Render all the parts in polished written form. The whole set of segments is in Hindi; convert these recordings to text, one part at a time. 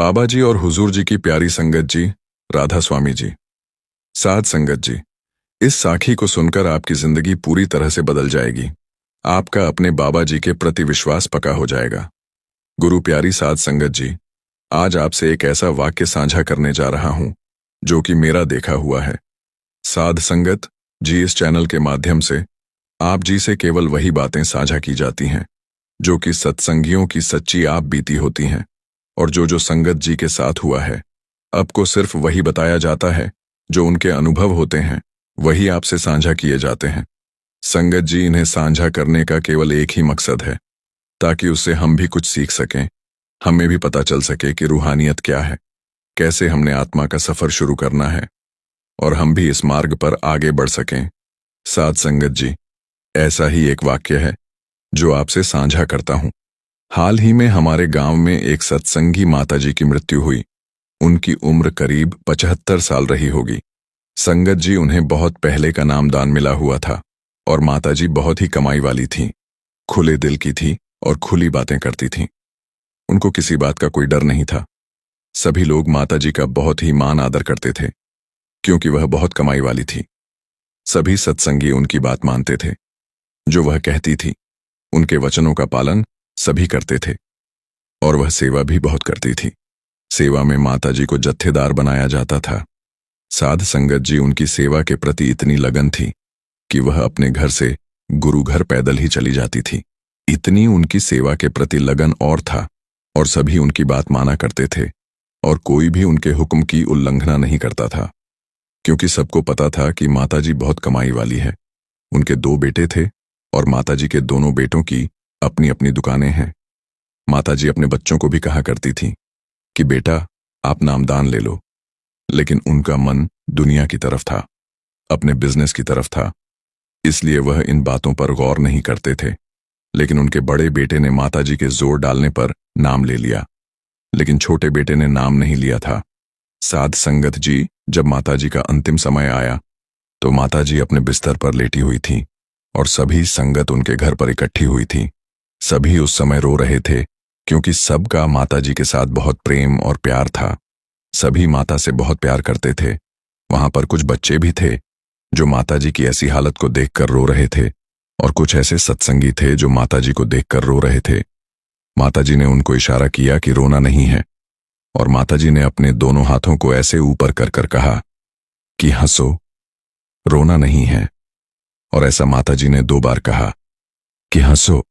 बाबा जी और हुजूर जी की प्यारी संगत जी, राधा स्वामी जी। साध संगत जी, इस साखी को सुनकर आपकी जिंदगी पूरी तरह से बदल जाएगी। आपका अपने बाबा जी के प्रति विश्वास पक्का हो जाएगा। गुरु प्यारी साध संगत जी, आज आपसे एक ऐसा वाक्य साझा करने जा रहा हूं जो कि मेरा देखा हुआ है। साध संगत जी, इस चैनल के माध्यम से आप जी से केवल वही बातें साझा की जाती हैं जो कि सत्संगियों की सच्ची आप बीती होती हैं, और जो संगत जी के साथ हुआ है आपको सिर्फ वही बताया जाता है जो उनके अनुभव होते हैं, वही आपसे साझा किए जाते हैं। संगत जी, इन्हें साझा करने का केवल एक ही मकसद है, ताकि उससे हम भी कुछ सीख सकें, हमें भी पता चल सके कि रूहानियत क्या है, कैसे हमने आत्मा का सफर शुरू करना है, और हम भी इस मार्ग पर आगे बढ़ सकें। साध संगत जी, ऐसा ही एक वाक्य है जो आपसे साझा करता हूं। हाल ही में हमारे गांव में एक सत्संगी माताजी की मृत्यु हुई। उनकी उम्र करीब 75 साल रही होगी। संगत जी, उन्हें बहुत पहले का नामदान मिला हुआ था और माताजी बहुत ही कमाई वाली थीं, खुले दिल की थी और खुली बातें करती थीं। उनको किसी बात का कोई डर नहीं था। सभी लोग माताजी का बहुत ही मान आदर करते थे क्योंकि वह बहुत कमाई वाली थी। सभी सत्संगी उनकी बात मानते थे। जो वह कहती थी उनके वचनों का पालन सभी करते थे, और वह सेवा भी बहुत करती थी। सेवा में माताजी को जत्थेदार बनाया जाता था। साध संगत जी, उनकी सेवा के प्रति इतनी लगन थी कि वह अपने घर से गुरु घर पैदल ही चली जाती थी। इतनी उनकी सेवा के प्रति लगन और था, और सभी उनकी बात माना करते थे, और कोई भी उनके हुक्म की उल्लंघना नहीं करता था, क्योंकि सबको पता था कि माताजी बहुत कमाई वाली है। उनके 2 बेटे थे और माताजी के दोनों बेटों की अपनी अपनी दुकानें हैं। माताजी अपने बच्चों को भी कहा करती थी कि बेटा, आप नामदान ले लो, लेकिन उनका मन दुनिया की तरफ था, अपने बिजनेस की तरफ था, इसलिए वह इन बातों पर गौर नहीं करते थे। लेकिन उनके बड़े बेटे ने माताजी के जोर डालने पर नाम ले लिया, लेकिन छोटे बेटे ने नाम नहीं लिया था। साध संगत जी, जब माताजी का अंतिम समय आया तो माताजी अपने बिस्तर पर लेटी हुई थी और सभी संगत उनके घर पर इकट्ठी हुई थी। सभी उस समय रो रहे थे क्योंकि सबका माताजी के साथ बहुत प्रेम और प्यार था। सभी माता से बहुत प्यार करते थे। वहां पर कुछ बच्चे भी थे जो माताजी की ऐसी हालत को देखकर रो रहे थे, और कुछ ऐसे सत्संगी थे जो माताजी को देखकर रो रहे थे। माताजी ने उनको इशारा किया कि रोना नहीं है, और माताजी ने अपने दोनों हाथों को ऐसे ऊपर कर कर कहा कि हंसो, रोना नहीं है। और ऐसा माताजी ने 2 बार कहा कि हंसो,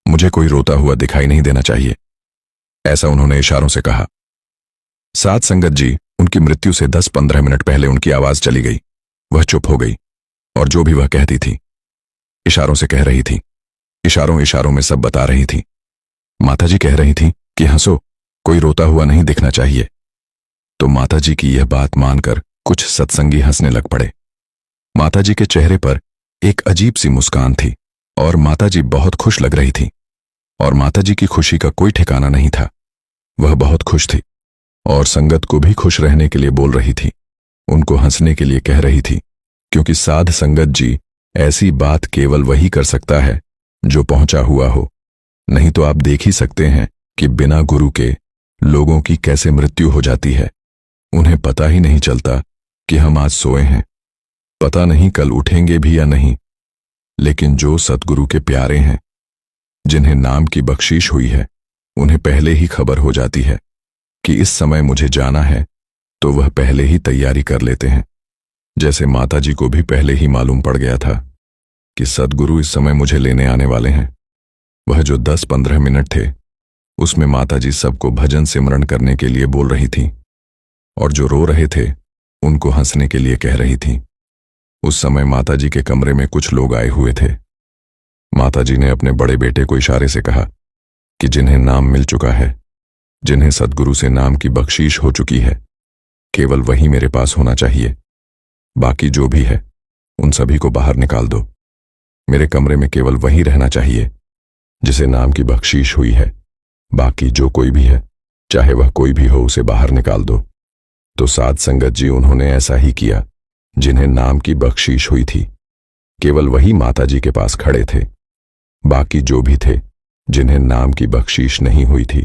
मुझे कोई रोता हुआ दिखाई नहीं देना चाहिए। ऐसा उन्होंने इशारों से कहा। साध संगत जी, उनकी मृत्यु से 10-15 मिनट पहले उनकी आवाज चली गई। वह चुप हो गई, और जो भी वह कहती थी इशारों से कह रही थी। इशारों इशारों में सब बता रही थी। माताजी कह रही थी कि हंसो, कोई रोता हुआ नहीं दिखना चाहिए। तो माताजी की यह बात मानकर कुछ सत्संगी हंसने लग पड़े। माताजी के चेहरे पर एक अजीब सी मुस्कान थी, और माताजी बहुत खुश लग रही थी, और माताजी की खुशी का कोई ठिकाना नहीं था। वह बहुत खुश थी और संगत को भी खुश रहने के लिए बोल रही थी, उनको हंसने के लिए कह रही थी, क्योंकि साध संगत जी, ऐसी बात केवल वही कर सकता है जो पहुंचा हुआ हो। नहीं तो आप देख ही सकते हैं कि बिना गुरु के लोगों की कैसे मृत्यु हो जाती है। उन्हें पता ही नहीं चलता कि हम आज सोए हैं, पता नहीं कल उठेंगे भी या नहीं। लेकिन जो सतगुरु के प्यारे हैं, जिन्हें नाम की बख्शीश हुई है, उन्हें पहले ही खबर हो जाती है कि इस समय मुझे जाना है, तो वह पहले ही तैयारी कर लेते हैं। जैसे माताजी को भी पहले ही मालूम पड़ गया था कि सतगुरु इस समय मुझे लेने आने वाले हैं। वह जो 10-15 मिनट थे, उसमें माताजी सबको भजन सिमरन करने के लिए बोल रही थी, और जो रो रहे थे उनको हंसने के लिए कह रही थी। उस समय माताजी के कमरे में कुछ लोग आए हुए थे। माताजी ने अपने बड़े बेटे को इशारे से कहा कि जिन्हें नाम मिल चुका है, जिन्हें सद्गुरु से नाम की बख्शीश हो चुकी है, केवल वही मेरे पास होना चाहिए। बाकी जो भी है उन सभी को बाहर निकाल दो। मेरे कमरे में केवल वही रहना चाहिए जिसे नाम की बख्शीश हुई है। बाकी जो कोई भी है, चाहे वह कोई भी हो, उसे बाहर निकाल दो। तो साध संगत जी, उन्होंने ऐसा ही किया। जिन्हें नाम की बख्शीश हुई थी, केवल वही माताजी के पास खड़े थे। बाकी जो भी थे, जिन्हें नाम की बख्शीश नहीं हुई थी,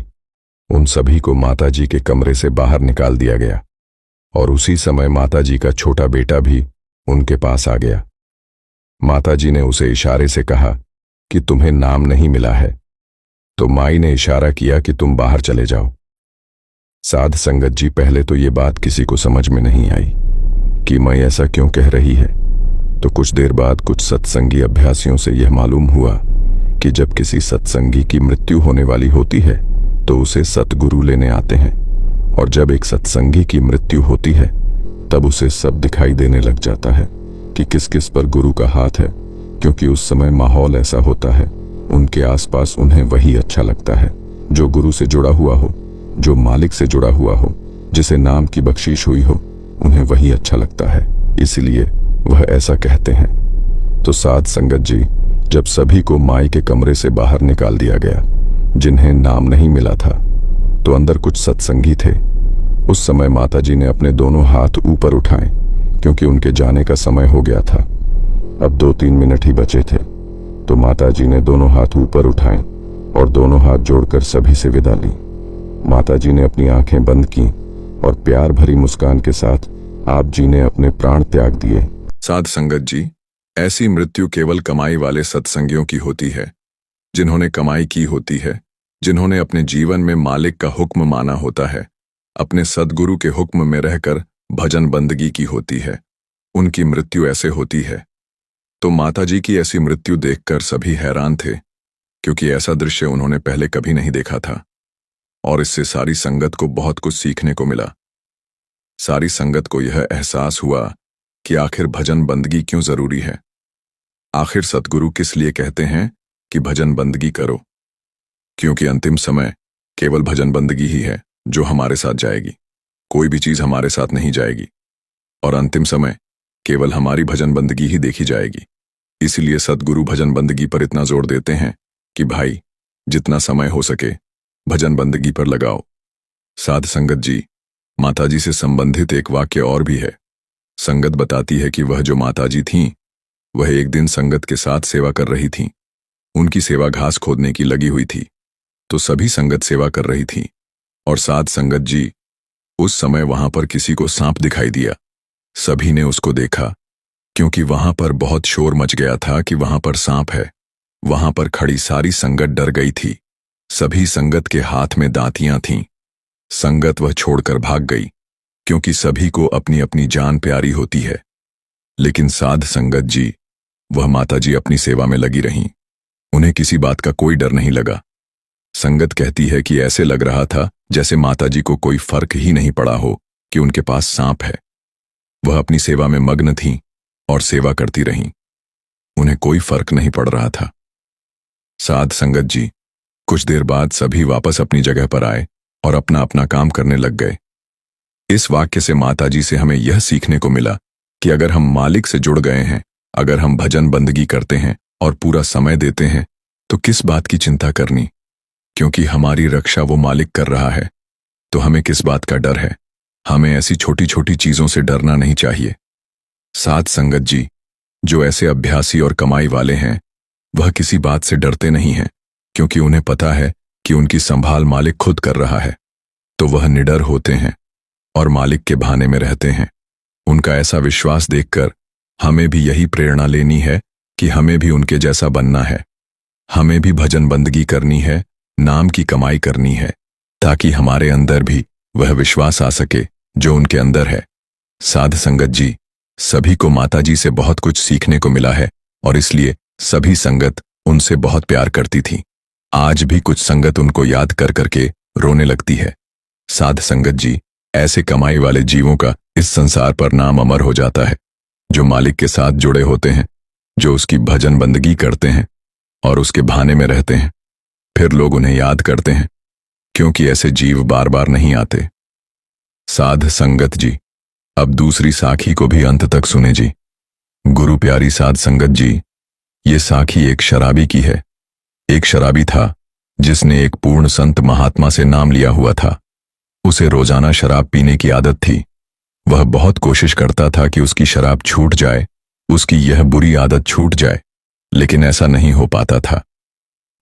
उन सभी को माताजी के कमरे से बाहर निकाल दिया गया और उसी समय माताजी का छोटा बेटा भी उनके पास आ गया। माताजी ने उसे इशारे से कहा कि तुम्हें नाम नहीं मिला है, तो माई ने इशारा किया कि तुम बाहर चले जाओ। साध संगत जी, पहले तो ये बात किसी को समझ में नहीं आई कि माई ऐसा क्यों कह रही है। तो कुछ देर बाद कुछ सत्संगी अभ्यासियों से यह मालूम हुआ कि जब किसी सत्संगी की मृत्यु होने वाली होती है तो उसे सतगुरु लेने आते हैं, और जब एक सत्संगी की मृत्यु होती है तब उसे सब दिखाई देने लग जाता है कि किस किस पर गुरु का हाथ है, क्योंकि उस समय माहौल ऐसा होता है, उनके आसपास उन्हें वही अच्छा लगता है जो गुरु से जुड़ा हुआ हो, जो मालिक से जुड़ा हुआ हो, जिसे नाम की बख्शीश हुई हो, उन्हें वही अच्छा लगता है, इसलिए वह ऐसा कहते हैं। तो साध संगत जी, जब सभी को माई के कमरे से बाहर निकाल दिया गया जिन्हें नाम नहीं मिला था, तो अंदर कुछ सत्संगी थे। उस समय माताजी ने अपने दोनों हाथ ऊपर उठाए, क्योंकि उनके जाने का समय हो गया था। अब 2-3 मिनट ही बचे थे। तो माताजी ने दोनों हाथ ऊपर उठाए और दोनों हाथ जोड़कर सभी से विदा ली। माताजी ने अपनी आंखें बंद की और प्यार भरी मुस्कान के साथ आप जी ने अपने प्राण त्याग दिए। साध संगत जी, ऐसी मृत्यु केवल कमाई वाले सत्संगियों की होती है, जिन्होंने कमाई की होती है, जिन्होंने अपने जीवन में मालिक का हुक्म माना होता है, अपने सद्गुरु के हुक्म में रहकर भजन बंदगी की होती है, उनकी मृत्यु ऐसे होती है। तो माताजी की ऐसी मृत्यु देखकर सभी हैरान थे, क्योंकि ऐसा दृश्य उन्होंने पहले कभी नहीं देखा था, और इससे सारी संगत को बहुत कुछ सीखने को मिला। सारी संगत को यह एहसास हुआ कि आखिर भजन बंदगी क्यों जरूरी है। आखिर सतगुरु किस लिए कहते हैं कि भजन बंदगी करो, क्योंकि अंतिम समय केवल भजन बंदगी ही है जो हमारे साथ जाएगी, कोई भी चीज हमारे साथ नहीं जाएगी, और अंतिम समय केवल हमारी भजन बंदगी ही देखी जाएगी। इसलिए सतगुरु भजन बंदगी पर इतना जोर देते हैं कि भाई, जितना समय हो सके भजन बंदगी पर लगाओ। साध संगत जी, माताजी से संबंधित एक वाक्य और भी है। संगत बताती है कि वह जो माताजी थीं, वह एक दिन संगत के साथ सेवा कर रही थीं। उनकी सेवा घास खोदने की लगी हुई थी, तो सभी संगत सेवा कर रही थी, और साध संगत जी, उस समय वहां पर किसी को सांप दिखाई दिया। सभी ने उसको देखा, क्योंकि वहां पर बहुत शोर मच गया था कि वहां पर सांप है। वहां पर खड़ी सारी संगत डर गई थी। सभी संगत के हाथ में दांतियां थीं। संगत वह छोड़कर भाग गई, क्योंकि सभी को अपनी अपनी जान प्यारी होती है। लेकिन साध संगत जी, वह माताजी अपनी सेवा में लगी रहीं। उन्हें किसी बात का कोई डर नहीं लगा। संगत कहती है कि ऐसे लग रहा था जैसे माताजी को कोई फर्क ही नहीं पड़ा हो कि उनके पास सांप है। वह अपनी सेवा में मग्न थीं और सेवा करती रहीं। उन्हें कोई फर्क नहीं पड़ रहा था। साध संगत जी, कुछ देर बाद सभी वापस अपनी जगह पर आए और अपना अपना काम करने लग गए। इस वाक्य से माताजी से हमें यह सीखने को मिला कि अगर हम मालिक से जुड़ गए हैं, अगर हम भजन बंदगी करते हैं और पूरा समय देते हैं, तो किस बात की चिंता करनी, क्योंकि हमारी रक्षा वो मालिक कर रहा है। तो हमें किस बात का डर है। हमें ऐसी छोटी छोटी चीजों से डरना नहीं चाहिए। साध संगत जी, जो ऐसे अभ्यासी और कमाई वाले हैं, वह किसी बात से डरते नहीं हैं, क्योंकि उन्हें पता है कि उनकी संभाल मालिक खुद कर रहा है। तो वह निडर होते हैं और मालिक के बहाने में रहते हैं। उनका ऐसा विश्वास देखकर हमें भी यही प्रेरणा लेनी है कि हमें भी उनके जैसा बनना है। हमें भी भजन बंदगी करनी है, नाम की कमाई करनी है, ताकि हमारे अंदर भी वह विश्वास आ सके जो उनके अंदर है। साध संगत जी, सभी को माताजी से बहुत कुछ सीखने को मिला है, और इसलिए सभी संगत उनसे बहुत प्यार करती थी। आज भी कुछ संगत उनको याद कर करके रोने लगती है। साध संगत जी, ऐसे कमाई वाले जीवों का इस संसार पर नाम अमर हो जाता है, जो मालिक के साथ जुड़े होते हैं, जो उसकी भजन बंदगी करते हैं और उसके बहाने में रहते हैं। फिर लोग उन्हें याद करते हैं, क्योंकि ऐसे जीव बार बार नहीं आते। साध संगत जी, अब दूसरी साखी को भी अंत तक सुने जी। गुरु प्यारी साध संगत जी, ये साखी एक शराबी की है। एक शराबी था जिसने एक पूर्ण संत महात्मा से नाम लिया हुआ था। उसे रोजाना शराब पीने की आदत थी। वह बहुत कोशिश करता था कि उसकी शराब छूट जाए, उसकी यह बुरी आदत छूट जाए, लेकिन ऐसा नहीं हो पाता था।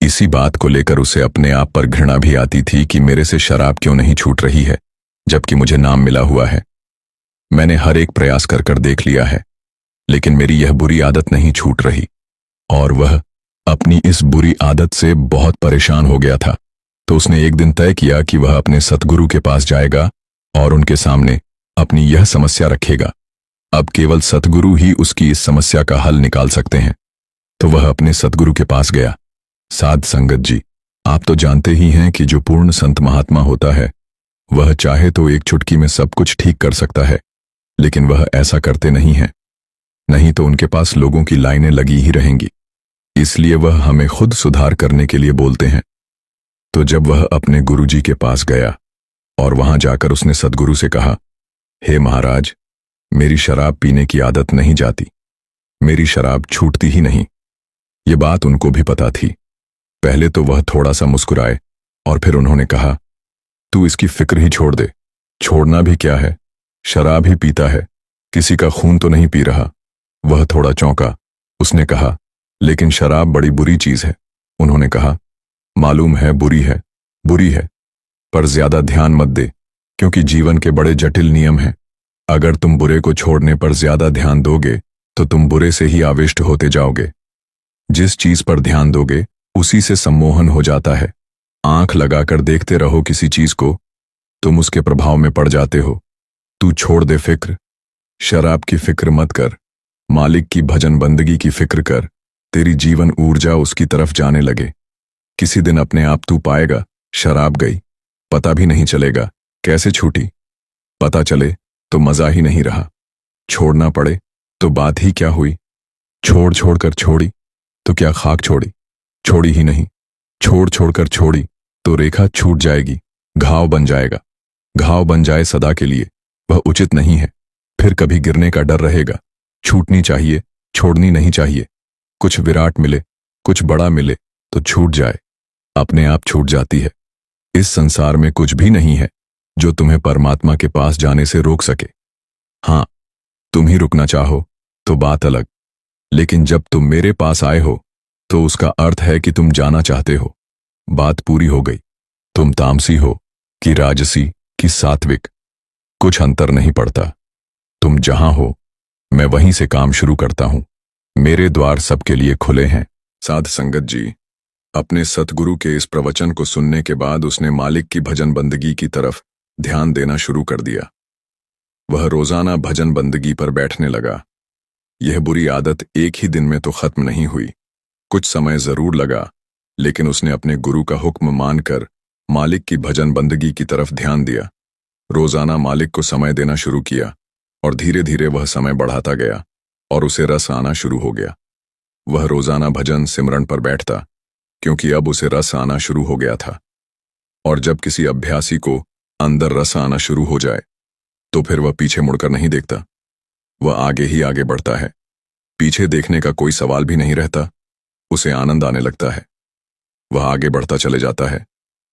इसी बात को लेकर उसे अपने आप पर घृणा भी आती थी कि मेरे से शराब क्यों नहीं छूट रही है, जबकि मुझे नाम मिला हुआ है। मैंने हर एक प्रयास कर कर देख लिया है, लेकिन मेरी यह बुरी आदत नहीं छूट रही, और वह अपनी इस बुरी आदत से बहुत परेशान हो गया था। तो उसने एक दिन तय किया कि वह अपने सतगुरु के पास जाएगा और उनके सामने अपनी यह समस्या रखेगा। अब केवल सतगुरु ही उसकी इस समस्या का हल निकाल सकते हैं। तो वह अपने सतगुरु के पास गया। साध संगत जी, आप तो जानते ही हैं कि जो पूर्ण संत महात्मा होता है वह चाहे तो एक चुटकी में सब कुछ ठीक कर सकता है, लेकिन वह ऐसा करते नहीं हैं। नहीं तो उनके पास लोगों की लाइनें लगी ही रहेंगी। इसलिए वह हमें खुद सुधार करने के लिए बोलते हैं। तो जब वह अपने गुरुजी के पास गया और वहां जाकर उसने सद्गुरु से कहा, हे महाराज, मेरी शराब पीने की आदत नहीं जाती, मेरी शराब छूटती ही नहीं। ये बात उनको भी पता थी। पहले तो वह थोड़ा सा मुस्कुराए और फिर उन्होंने कहा, तू इसकी फिक्र ही छोड़ दे, छोड़ना भी क्या है, शराब ही पीता है, किसी का खून तो नहीं पी रहा। वह थोड़ा चौंका। उसने कहा, लेकिन शराब बड़ी बुरी चीज है। उन्होंने कहा, मालूम है बुरी है, बुरी है, पर ज्यादा ध्यान मत दे, क्योंकि जीवन के बड़े जटिल नियम हैं। अगर तुम बुरे को छोड़ने पर ज्यादा ध्यान दोगे तो तुम बुरे से ही आविष्ट होते जाओगे। जिस चीज पर ध्यान दोगे उसी से सम्मोहन हो जाता है। आंख लगाकर देखते रहो किसी चीज को, तुम उसके प्रभाव में पड़ जाते हो। तू छोड़ दे फिक्र, शराब की फिक्र मत कर, मालिक की भजन बंदगी की फिक्र कर। तेरी जीवन ऊर्जा उसकी तरफ जाने लगे। किसी दिन अपने आप तू पाएगा शराब गई, पता भी नहीं चलेगा कैसे छूटी। पता चले तो मजा ही नहीं रहा, छोड़ना पड़े तो बात ही क्या हुई। छोड़ छोड़ कर छोड़ी तो क्या खाक छोड़ी, छोड़ी ही नहीं। छोड़ छोड़ कर छोड़ी तो रेखा छूट जाएगी, घाव बन जाएगा। घाव बन जाए सदा के लिए, वह उचित नहीं है। फिर कभी गिरने का डर रहेगा। छूटनी चाहिए, छोड़नी नहीं चाहिए। कुछ विराट मिले, कुछ बड़ा मिले तो छूट जाए, अपने आप छूट जाती है। इस संसार में कुछ भी नहीं है जो तुम्हें परमात्मा के पास जाने से रोक सके। हाँ, तुम ही रुकना चाहो तो बात अलग, लेकिन जब तुम मेरे पास आए हो तो उसका अर्थ है कि तुम जाना चाहते हो। बात पूरी हो गई। तुम तामसी हो कि राजसी कि सात्विक, कुछ अंतर नहीं पड़ता। तुम जहां हो मैं वहीं से काम शुरू करता हूं। मेरे द्वार सबके लिए खुले हैं। साध संगत जी, अपने सतगुरु के इस प्रवचन को सुनने के बाद उसने मालिक की भजन बंदगी की तरफ ध्यान देना शुरू कर दिया। वह रोजाना भजन बंदगी पर बैठने लगा। यह बुरी आदत एक ही दिन में तो खत्म नहीं हुई, कुछ समय जरूर लगा, लेकिन उसने अपने गुरु का हुक्म मानकर मालिक की भजन बंदगी की तरफ ध्यान दिया। रोजाना मालिक को समय देना शुरू किया और धीरे धीरे वह समय बढ़ाता गया और उसे रस आना शुरू हो गया। वह रोजाना भजन सिमरन पर बैठता, क्योंकि अब उसे रस आना शुरू हो गया था। और जब किसी अभ्यासी को अंदर रस आना शुरू हो जाए तो फिर वह पीछे मुड़कर नहीं देखता, वह आगे ही आगे बढ़ता है। पीछे देखने का कोई सवाल भी नहीं रहता, उसे आनंद आने लगता है, वह आगे बढ़ता चले जाता है।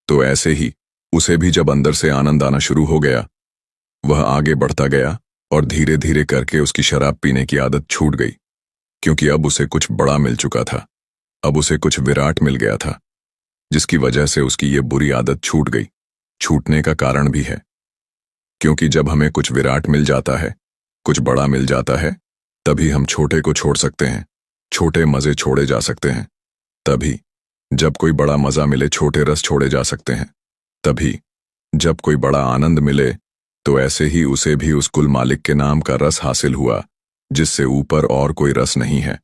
तो ऐसे ही उसे भी जब अंदर से आनंद आना शुरू हो गया, वह आगे बढ़ता गया और धीरे धीरे करके उसकी शराब पीने की आदत छूट गई, क्योंकि अब उसे कुछ बड़ा मिल चुका था। अब उसे कुछ विराट मिल गया था, जिसकी वजह से उसकी ये बुरी आदत छूट गई। छूटने का कारण भी है, क्योंकि जब हमें कुछ विराट मिल जाता है, कुछ बड़ा मिल जाता है, तभी हम छोटे को छोड़ सकते हैं, छोटे मजे छोड़े जा सकते हैं। तभी जब कोई बड़ा मजा मिले छोटे रस छोड़े जा सकते हैं। तभी जब कोई बड़ा आनंद मिले तो ऐसे ही उसे भी उस कुल मालिक के नाम का रस हासिल हुआ, जिससे ऊपर और कोई रस नहीं है।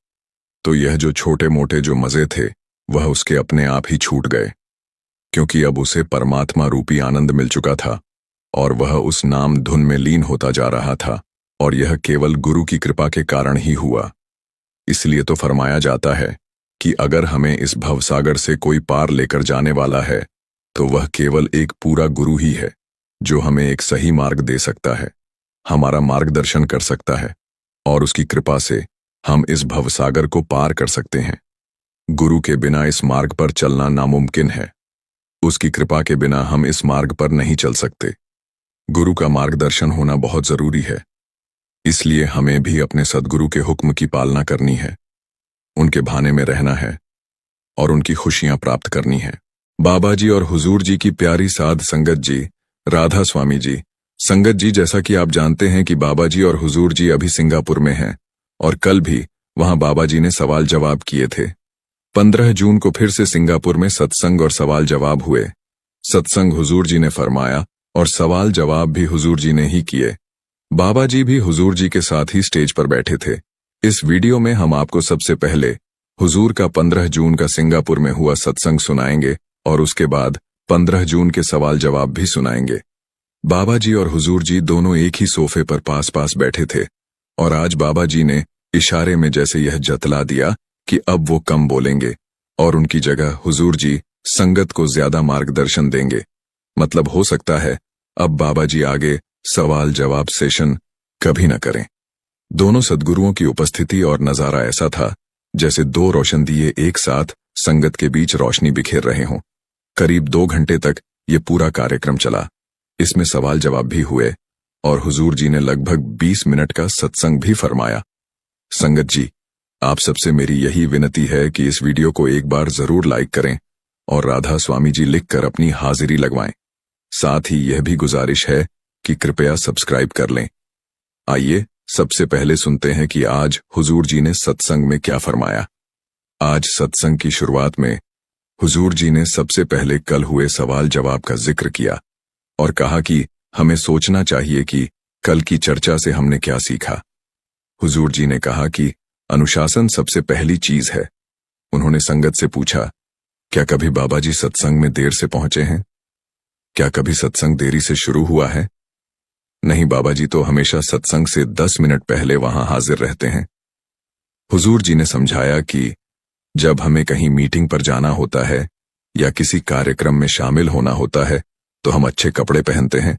तो यह जो छोटे मोटे जो मजे थे वह उसके अपने आप ही छूट गए, क्योंकि अब उसे परमात्मा रूपी आनंद मिल चुका था और वह उस नाम धुन में लीन होता जा रहा था। और यह केवल गुरु की कृपा के कारण ही हुआ। इसलिए तो फरमाया जाता है कि अगर हमें इस भवसागर से कोई पार लेकर जाने वाला है तो वह केवल एक पूरा गुरु ही है, जो हमें एक सही मार्ग दे सकता है, हमारा मार्गदर्शन कर सकता है, और उसकी कृपा से हम इस भवसागर को पार कर सकते हैं। गुरु के बिना इस मार्ग पर चलना नामुमकिन है। उसकी कृपा के बिना हम इस मार्ग पर नहीं चल सकते। गुरु का मार्गदर्शन होना बहुत जरूरी है। इसलिए हमें भी अपने सद्गुरु के हुक्म की पालना करनी है, उनके भाने में रहना है और उनकी खुशियां प्राप्त करनी है। बाबा जी और हुजूर जी की प्यारी साध संगत जी, राधा स्वामी जी। संगत जी, जैसा कि आप जानते हैं कि बाबा जी और हुजूर जी अभी सिंगापुर में हैं और कल भी वहां बाबा जी ने सवाल जवाब किए थे। 15 जून को फिर से सिंगापुर में सत्संग और सवाल जवाब हुए। सत्संग हुजूर जी ने फरमाया और सवाल जवाब भी हुजूर जी ने ही किए। बाबा जी भी हुजूर जी के साथ ही स्टेज पर बैठे थे। इस वीडियो में हम आपको सबसे पहले हुजूर का 15 जून का सिंगापुर में हुआ सत्संग सुनाएंगे और उसके बाद 15 जून के सवाल जवाब भी सुनाएंगे। बाबा जी और हुजूर जी दोनों एक ही सोफे पर पास पास बैठे थे और आज बाबा जी ने इशारे में जैसे यह जतला दिया कि अब वो कम बोलेंगे और उनकी जगह हुजूर जी संगत को ज्यादा मार्गदर्शन देंगे। मतलब हो सकता है अब बाबा जी आगे सवाल जवाब सेशन कभी न करें। दोनों सद्गुरुओं की उपस्थिति और नजारा ऐसा था जैसे दो रोशन दिए एक साथ संगत के बीच रोशनी बिखेर रहे हों। करीब 2 घंटे तक ये पूरा कार्यक्रम चला। इसमें सवाल जवाब भी हुए और हुजूर जी ने लगभग 20 मिनट का सत्संग भी फरमाया। संगत जी, आप सबसे मेरी यही विनती है कि इस वीडियो को एक बार जरूर लाइक करें और राधा स्वामी जी लिखकर अपनी हाजिरी लगवाएं। साथ ही यह भी गुजारिश है कि कृपया सब्सक्राइब कर लें। आइए सबसे पहले सुनते हैं कि आज हुजूर जी ने सत्संग में क्या फरमाया। आज सत्संग की शुरुआत में हुजूर जी ने सबसे पहले कल हुए सवाल जवाब का जिक्र किया और कहा कि हमें सोचना चाहिए कि कल की चर्चा से हमने क्या सीखा। हुजूर जी ने कहा कि अनुशासन सबसे पहली चीज है। उन्होंने संगत से पूछा, क्या कभी बाबा जी सत्संग में देर से पहुंचे हैं? क्या कभी सत्संग देरी से शुरू हुआ है? नहीं, बाबा जी तो हमेशा सत्संग से 10 मिनट पहले वहां हाजिर रहते हैं। हुजूर जी ने समझाया कि जब हमें कहीं मीटिंग पर जाना होता है या किसी कार्यक्रम में शामिल होना होता है तो हम अच्छे कपड़े पहनते हैं,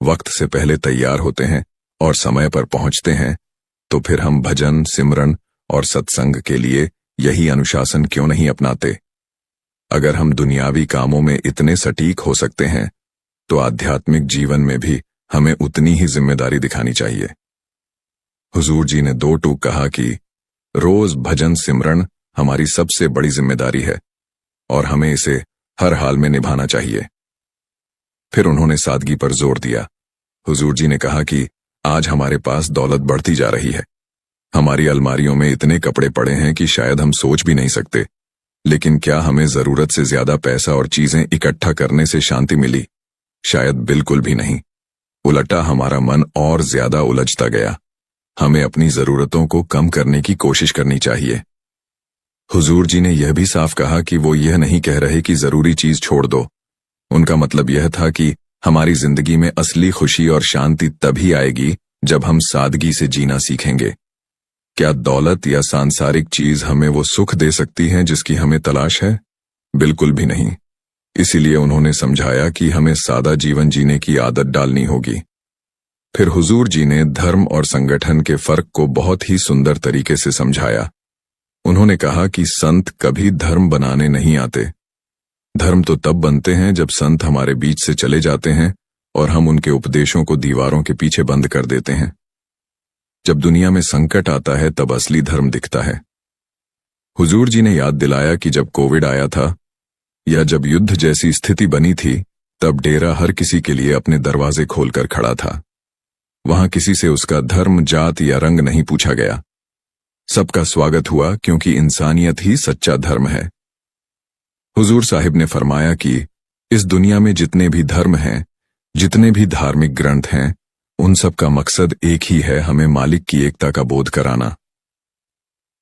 वक्त से पहले तैयार होते हैं और समय पर पहुंचते हैं। तो फिर हम भजन, सिमरन और सत्संग के लिए यही अनुशासन क्यों नहीं अपनाते? अगर हम दुनियावी कामों में इतने सटीक हो सकते हैं तो आध्यात्मिक जीवन में भी हमें उतनी ही जिम्मेदारी दिखानी चाहिए। हुजूर जी ने 2 टूक कहा कि रोज भजन सिमरन हमारी सबसे बड़ी जिम्मेदारी है और हमें इसे हर हाल में निभाना चाहिए। फिर उन्होंने सादगी पर जोर दिया। हुजूर जी ने कहा कि आज हमारे पास दौलत बढ़ती जा रही है। हमारी अलमारियों में इतने कपड़े पड़े हैं कि शायद हम सोच भी नहीं सकते। लेकिन क्या हमें जरूरत से ज्यादा पैसा और चीजें इकट्ठा करने से शांति मिली? शायद बिल्कुल भी नहीं। उल्टा हमारा मन और ज्यादा उलझता गया। हमें अपनी जरूरतों को कम करने की कोशिश करनी चाहिए। हुजूर जी ने यह भी साफ कहा कि वो यह नहीं कह रहे कि जरूरी चीज छोड़ दो। उनका मतलब यह था कि हमारी जिंदगी में असली खुशी और शांति तभी आएगी जब हम सादगी से जीना सीखेंगे। क्या दौलत या सांसारिक चीज हमें वो सुख दे सकती है जिसकी हमें तलाश है? बिल्कुल भी नहीं। इसीलिए उन्होंने समझाया कि हमें सादा जीवन जीने की आदत डालनी होगी। फिर हुजूर जी ने धर्म और संगठन के फर्क को बहुत ही सुंदर तरीके से समझाया। उन्होंने कहा कि संत कभी धर्म बनाने नहीं आते। धर्म तो तब बनते हैं जब संत हमारे बीच से चले जाते हैं और हम उनके उपदेशों को दीवारों के पीछे बंद कर देते हैं। जब दुनिया में संकट आता है तब असली धर्म दिखता है। हुजूर जी ने याद दिलाया कि जब कोविड आया था या जब युद्ध जैसी स्थिति बनी थी तब डेरा हर किसी के लिए अपने दरवाजे खोलकर खड़ा था। वहां किसी से उसका धर्म, जात या रंग नहीं पूछा गया। सबका स्वागत हुआ क्योंकि इंसानियत ही सच्चा धर्म है। हुजूर साहिब ने फरमाया कि इस दुनिया में जितने भी धर्म हैं, जितने भी धार्मिक ग्रंथ हैं, उन सब का मकसद एक ही है, हमें मालिक की एकता का बोध कराना।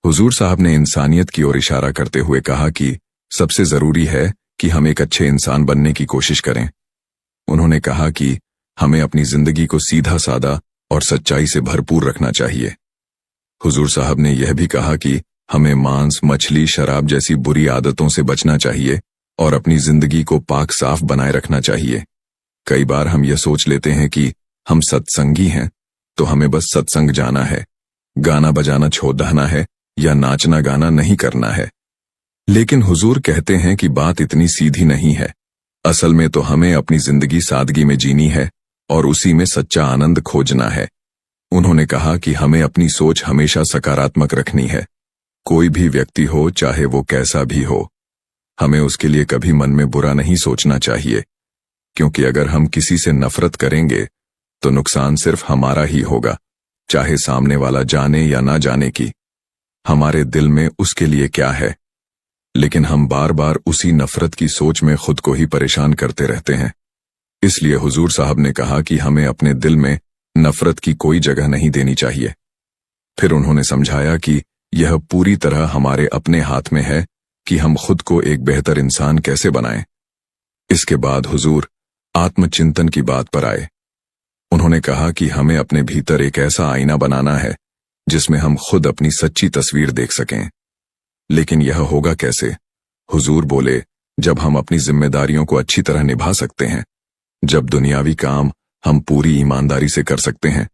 हुजूर साहब ने इंसानियत की ओर इशारा करते हुए कहा कि सबसे जरूरी है कि हम एक अच्छे इंसान बनने की कोशिश करें। उन्होंने कहा कि हमें अपनी जिंदगी को सीधा सादा और सच्चाई से भरपूर रखना चाहिए। हुजूर साहब ने यह भी कहा कि हमें मांस, मछली, शराब जैसी बुरी आदतों से बचना चाहिए और अपनी जिंदगी को पाक साफ बनाए रखना चाहिए। कई बार हम यह सोच लेते हैं कि हम सत्संगी हैं तो हमें बस सत्संग जाना है, गाना बजाना छोड़ देना है या नाचना गाना नहीं करना है। लेकिन हुजूर कहते हैं कि बात इतनी सीधी नहीं है। असल में तो हमें अपनी जिंदगी सादगी में जीनी है और उसी में सच्चा आनंद खोजना है। उन्होंने कहा कि हमें अपनी सोच हमेशा सकारात्मक रखनी है। कोई भी व्यक्ति हो, चाहे वो कैसा भी हो, हमें उसके लिए कभी मन में बुरा नहीं सोचना चाहिए, क्योंकि अगर हम किसी से नफरत करेंगे तो नुकसान सिर्फ हमारा ही होगा, चाहे सामने वाला जाने या ना जाने की हमारे दिल में उसके लिए क्या है। लेकिन हम बार बार उसी नफरत की सोच में खुद को ही परेशान करते रहते हैं। इसलिए हुजूर साहब ने कहा कि हमें अपने दिल में नफरत की कोई जगह नहीं देनी चाहिए। फिर उन्होंने समझाया कि यह पूरी तरह हमारे अपने हाथ में है कि हम खुद को एक बेहतर इंसान कैसे बनाएं। इसके बाद हुजूर आत्मचिंतन की बात पर आए। उन्होंने कहा कि हमें अपने भीतर एक ऐसा आईना बनाना है जिसमें हम खुद अपनी सच्ची तस्वीर देख सकें। लेकिन यह होगा कैसे? हुजूर बोले, जब हम अपनी जिम्मेदारियों को अच्छी तरह निभा सकते हैं, जब दुनियावी काम हम पूरी ईमानदारी से कर सकते हैं,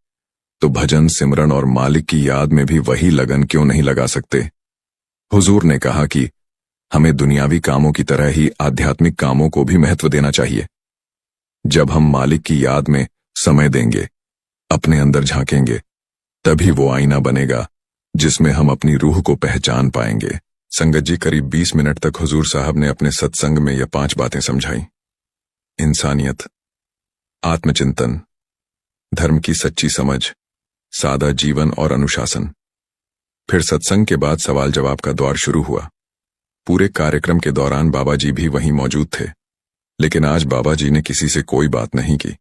तो भजन, सिमरन और मालिक की याद में भी वही लगन क्यों नहीं लगा सकते। हुजूर ने कहा कि हमें दुनियावी कामों की तरह ही आध्यात्मिक कामों को भी महत्व देना चाहिए। जब हम मालिक की याद में समय देंगे, अपने अंदर झांकेंगे, तभी वो आईना बनेगा जिसमें हम अपनी रूह को पहचान पाएंगे। संगत जी, करीब 20 मिनट तक हुजूर साहब ने अपने सत्संग में यह 5 बातें समझाई। इंसानियत, आत्मचिंतन, धर्म की सच्ची समझ, सादा जीवन और अनुशासन। फिर सत्संग के बाद सवाल जवाब का दौर शुरू हुआ। पूरे कार्यक्रम के दौरान बाबा जी भी वहीं मौजूद थे, लेकिन आज बाबा जी ने किसी से कोई बात नहीं की।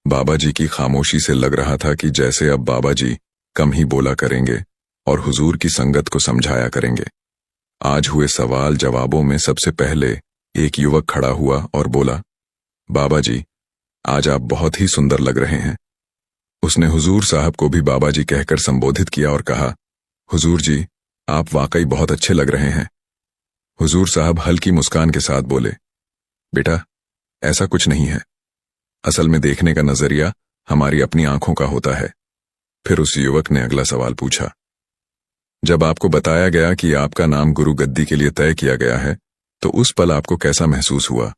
बाबा जी की खामोशी से लग रहा था कि जैसे अब बाबा जी कम ही बोला करेंगे और हुजूर की संगत को समझाया करेंगे। आज हुए सवाल जवाबों में सबसे पहले एक युवक खड़ा हुआ और बोला, बाबा जी, आज आप बहुत ही सुंदर लग रहे हैं। उसने हुजूर साहब को भी बाबा जी कहकर संबोधित किया और कहा, हुजूर जी, आप वाकई बहुत अच्छे लग रहे हैं। हुजूर साहब हल्की मुस्कान के साथ बोले, बेटा, ऐसा कुछ नहीं है। असल में देखने का नजरिया हमारी अपनी आंखों का होता है। फिर उस युवक ने अगला सवाल पूछा, जब आपको बताया गया कि आपका नाम गुरु गद्दी के लिए तय किया गया है, तो उस पल आपको कैसा महसूस हुआ?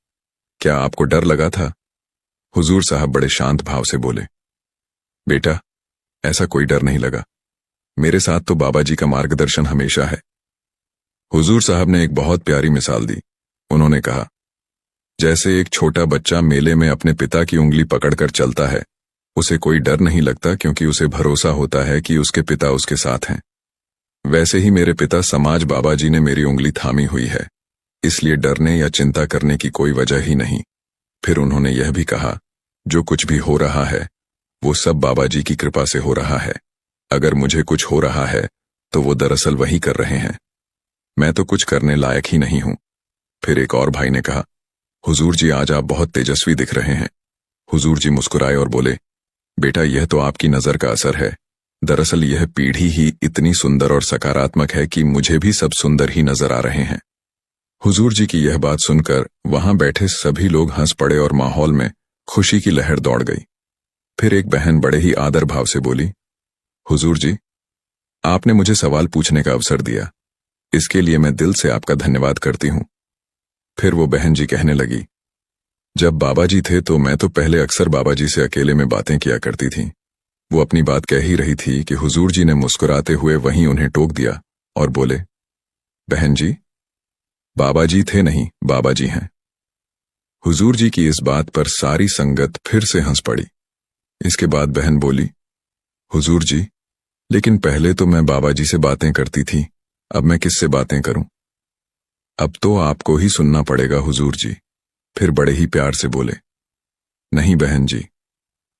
क्या आपको डर लगा था? हुजूर साहब बड़े शांत भाव से बोले, बेटा, ऐसा कोई डर नहीं लगा। मेरे साथ तो बाबा जी का मार्गदर्शन हमेशा है। हुजूर साहब ने एक बहुत प्यारी मिसाल दी। उन्होंने कहा, जैसे एक छोटा बच्चा मेले में अपने पिता की उंगली पकड़कर चलता है, उसे कोई डर नहीं लगता क्योंकि उसे भरोसा होता है कि उसके पिता उसके साथ हैं। वैसे ही मेरे पिता समाज बाबा जी ने मेरी उंगली थामी हुई है, इसलिए डरने या चिंता करने की कोई वजह ही नहीं। फिर उन्होंने यह भी कहा, जो कुछ भी हो रहा है वो सब बाबा जी की कृपा से हो रहा है। अगर मुझे कुछ हो रहा है तो वो दरअसल वही कर रहे हैं। मैं तो कुछ करने लायक ही नहीं हूं। फिर एक और भाई ने कहा, हुजूर जी, आज आप बहुत तेजस्वी दिख रहे हैं। हुजूर जी मुस्कुराए और बोले, बेटा, यह तो आपकी नजर का असर है। दरअसल यह पीढ़ी ही इतनी सुंदर और सकारात्मक है कि मुझे भी सब सुंदर ही नजर आ रहे हैं। हुजूर जी की यह बात सुनकर वहां बैठे सभी लोग हंस पड़े और माहौल में खुशी की लहर दौड़ गई। फिर एक बहन बड़े ही आदर भाव से बोली, हुजूर जी, आपने मुझे सवाल पूछने का अवसर दिया, इसके लिए मैं दिल से आपका धन्यवाद करती हूं। फिर वो बहन जी कहने लगी, जब बाबा जी थे तो मैं तो पहले अक्सर बाबा जी से अकेले में बातें किया करती थी। वो अपनी बात कह ही रही थी कि हुजूर जी ने मुस्कुराते हुए वहीं उन्हें टोक दिया और बोले, बहन जी, बाबा जी थे नहीं, बाबा जी हैं। हुजूर जी की इस बात पर सारी संगत फिर से हंस पड़ी। इसके बाद बहन बोली, हुजूर जी, लेकिन पहले तो मैं बाबा जी से बातें करती थी, अब मैं किससे बातें करूं? अब तो आपको ही सुनना पड़ेगा हुजूर जी। फिर बड़े ही प्यार से बोले, नहीं बहन जी,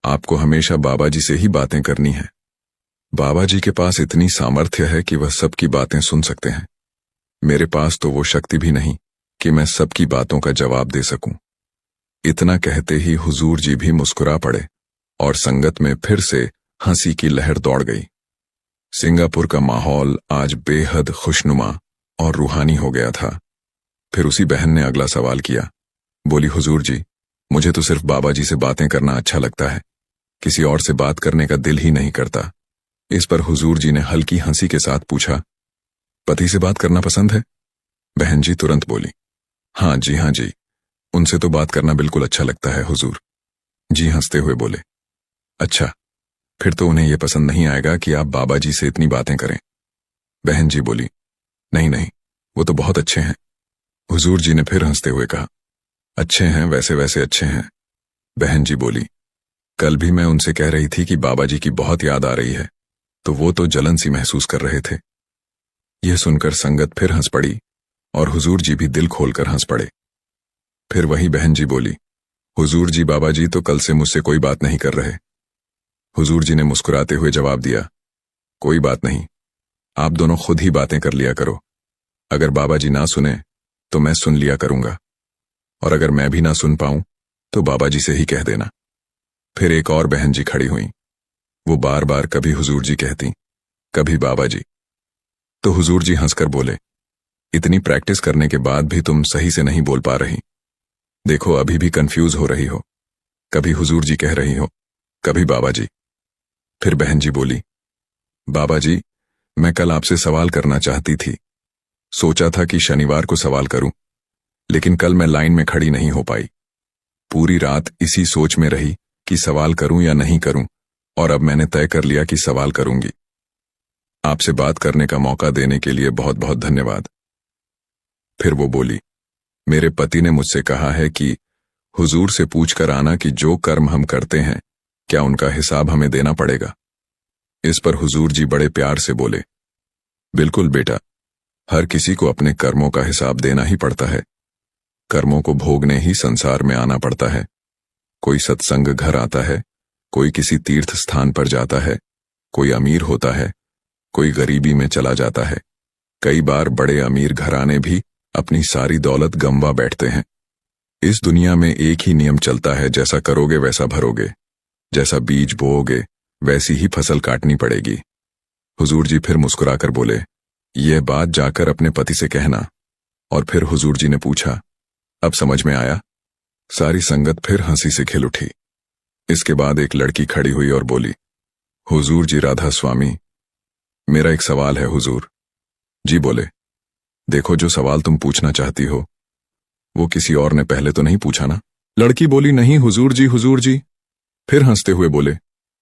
आपको हमेशा बाबा जी से ही बातें करनी है। बाबा जी के पास इतनी सामर्थ्य है कि वह सबकी बातें सुन सकते हैं। मेरे पास तो वो शक्ति भी नहीं कि मैं सबकी बातों का जवाब दे सकूं। इतना कहते ही हुजूर जी भी मुस्कुरा पड़े और संगत में फिर से हंसी की लहर दौड़ गई। सिंगापुर का माहौल आज बेहद खुशनुमा और रूहानी हो गया था। फिर उसी बहन ने अगला सवाल किया। बोली, हुजूर जी, मुझे तो सिर्फ बाबा जी से बातें करना अच्छा लगता है, किसी और से बात करने का दिल ही नहीं करता। इस पर हुजूर जी ने हल्की हंसी के साथ पूछा, पति से बात करना पसंद है? बहन जी तुरंत बोली, हाँ जी, उनसे तो बात करना बिल्कुल अच्छा लगता है हुजूर जी। हंसते हुए बोले, अच्छा, फिर तो उन्हें यह पसंद नहीं आएगा कि आप बाबा जी से इतनी बातें करें। बहन जी बोली, नहीं, वो तो बहुत अच्छे हैं, हुजूर जी ने फिर हंसते हुए कहा, अच्छे हैं, वैसे वैसे अच्छे हैं। बहन जी बोली, कल भी मैं उनसे कह रही थी कि बाबा जी की बहुत याद आ रही है, तो वो तो जलन सी महसूस कर रहे थे। यह सुनकर संगत फिर हंस पड़ी और हुजूर जी भी दिल खोलकर हंस पड़े। फिर वही बहन जी बोली, हुजूर जी बाबा जी तो कल से मुझसे कोई बात नहीं कर रहे। हुजूर जी ने मुस्कुराते हुए जवाब दिया, कोई बात नहीं, आप दोनों खुद ही बातें कर लिया करो। अगर बाबा जी ना सुने तो मैं सुन लिया करूंगा, और अगर मैं भी ना सुन पाऊं तो बाबा जी से ही कह देना। फिर एक और बहन जी खड़ी हुई। वो बार बार कभी हुजूर जी कहती, कभी बाबा जी। तो हुजूर जी हंसकर बोले, इतनी प्रैक्टिस करने के बाद भी तुम सही से नहीं बोल पा रही। देखो अभी भी कंफ्यूज हो रही हो, कभी हुजूर जी कह रही हो, कभी बाबा जी। फिर बहन जी बोली, बाबा जी, मैं कल आपसे सवाल करना चाहती थी। सोचा था कि शनिवार को सवाल करूं, लेकिन कल मैं लाइन में खड़ी नहीं हो पाई। पूरी रात इसी सोच में रही कि सवाल करूं या नहीं करूं, और अब मैंने तय कर लिया कि सवाल करूंगी। आपसे बात करने का मौका देने के लिए बहुत बहुत धन्यवाद। फिर वो बोली, मेरे पति ने मुझसे कहा है कि हुजूर से पूछकर आना कि जो कर्म हम करते हैं क्या उनका हिसाब हमें देना पड़ेगा। इस पर हुजूर जी बड़े प्यार से बोले, बिल्कुल बेटा, हर किसी को अपने कर्मों का हिसाब देना ही पड़ता है। कर्मों को भोगने ही संसार में आना पड़ता है। कोई सत्संग घर आता है, कोई किसी तीर्थ स्थान पर जाता है, कोई अमीर होता है, कोई गरीबी में चला जाता है। कई बार बड़े अमीर घराने भी अपनी सारी दौलत गंवा बैठते हैं। इस दुनिया में एक ही नियम चलता है, जैसा करोगे वैसा भरोगे, जैसा बीज बोओगे वैसी ही फसल काटनी पड़ेगी। हुजूर जी फिर मुस्कुराकर बोले, यह बात जाकर अपने पति से कहना। और फिर हुजूर जी ने पूछा, अब समझ में आया? सारी संगत फिर हंसी से खिल उठी। इसके बाद एक लड़की खड़ी हुई और बोली, हुजूर जी राधा स्वामी, मेरा एक सवाल है हुजूर। जी बोले, देखो जो सवाल तुम पूछना चाहती हो वो किसी और ने पहले तो नहीं पूछा ना? लड़की बोली, नहीं हुजूर जी, हुजूर जी। फिर हंसते हुए बोले,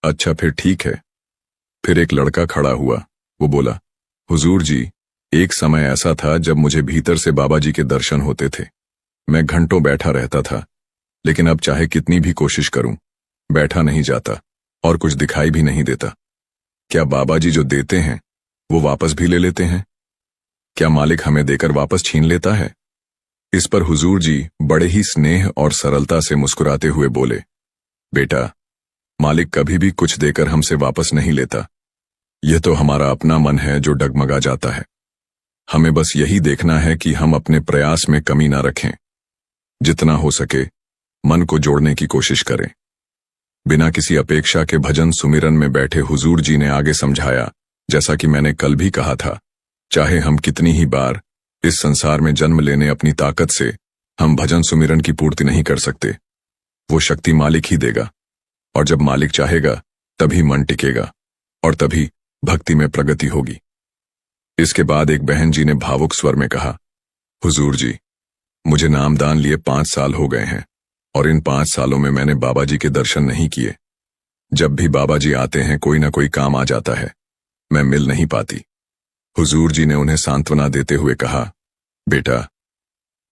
अच्छा फिर ठीक है। फिर एक लड़का खड़ा हुआ, वो बोला, हुजूर जी, एक समय ऐसा था जब मुझे भीतर से बाबा जी के दर्शन होते थे। मैं घंटों बैठा रहता था, लेकिन अब चाहे कितनी भी कोशिश करूं, बैठा नहीं जाता और कुछ दिखाई भी नहीं देता। क्या बाबा जी जो देते हैं वो वापस भी ले लेते हैं? क्या मालिक हमें देकर वापस छीन लेता है? इस पर हुजूर जी बड़े ही स्नेह और सरलता से मुस्कुराते हुए बोले, बेटा, मालिक कभी भी कुछ देकर हमसे वापस नहीं लेता। यह तो हमारा अपना मन है जो डगमगा जाता है। हमें बस यही देखना है कि हम अपने प्रयास में कमी ना रखें। जितना हो सके मन को जोड़ने की कोशिश करें। बिना किसी अपेक्षा के भजन सुमिरन में बैठे हुजूर जी ने आगे समझाया, जैसा कि मैंने कल भी कहा था, चाहे हम कितनी ही बार इस संसार में जन्म लेने अपनी ताकत से हम भजन सुमिरन की पूर्ति नहीं कर सकते। वो शक्ति मालिक ही देगा, और जब मालिक चाहेगा तभी मन टिकेगा और तभी भक्ति में प्रगति होगी। इसके बाद एक बहन जी ने भावुक स्वर में कहा, हुजूर जी, मुझे नामदान लिए 5 साल हो गए हैं और इन 5 सालों में मैंने बाबा जी के दर्शन नहीं किए। जब भी बाबा जी आते हैं कोई ना कोई काम आ जाता है, मैं मिल नहीं पाती। हुजूर जी ने उन्हें सांत्वना देते हुए कहा, बेटा,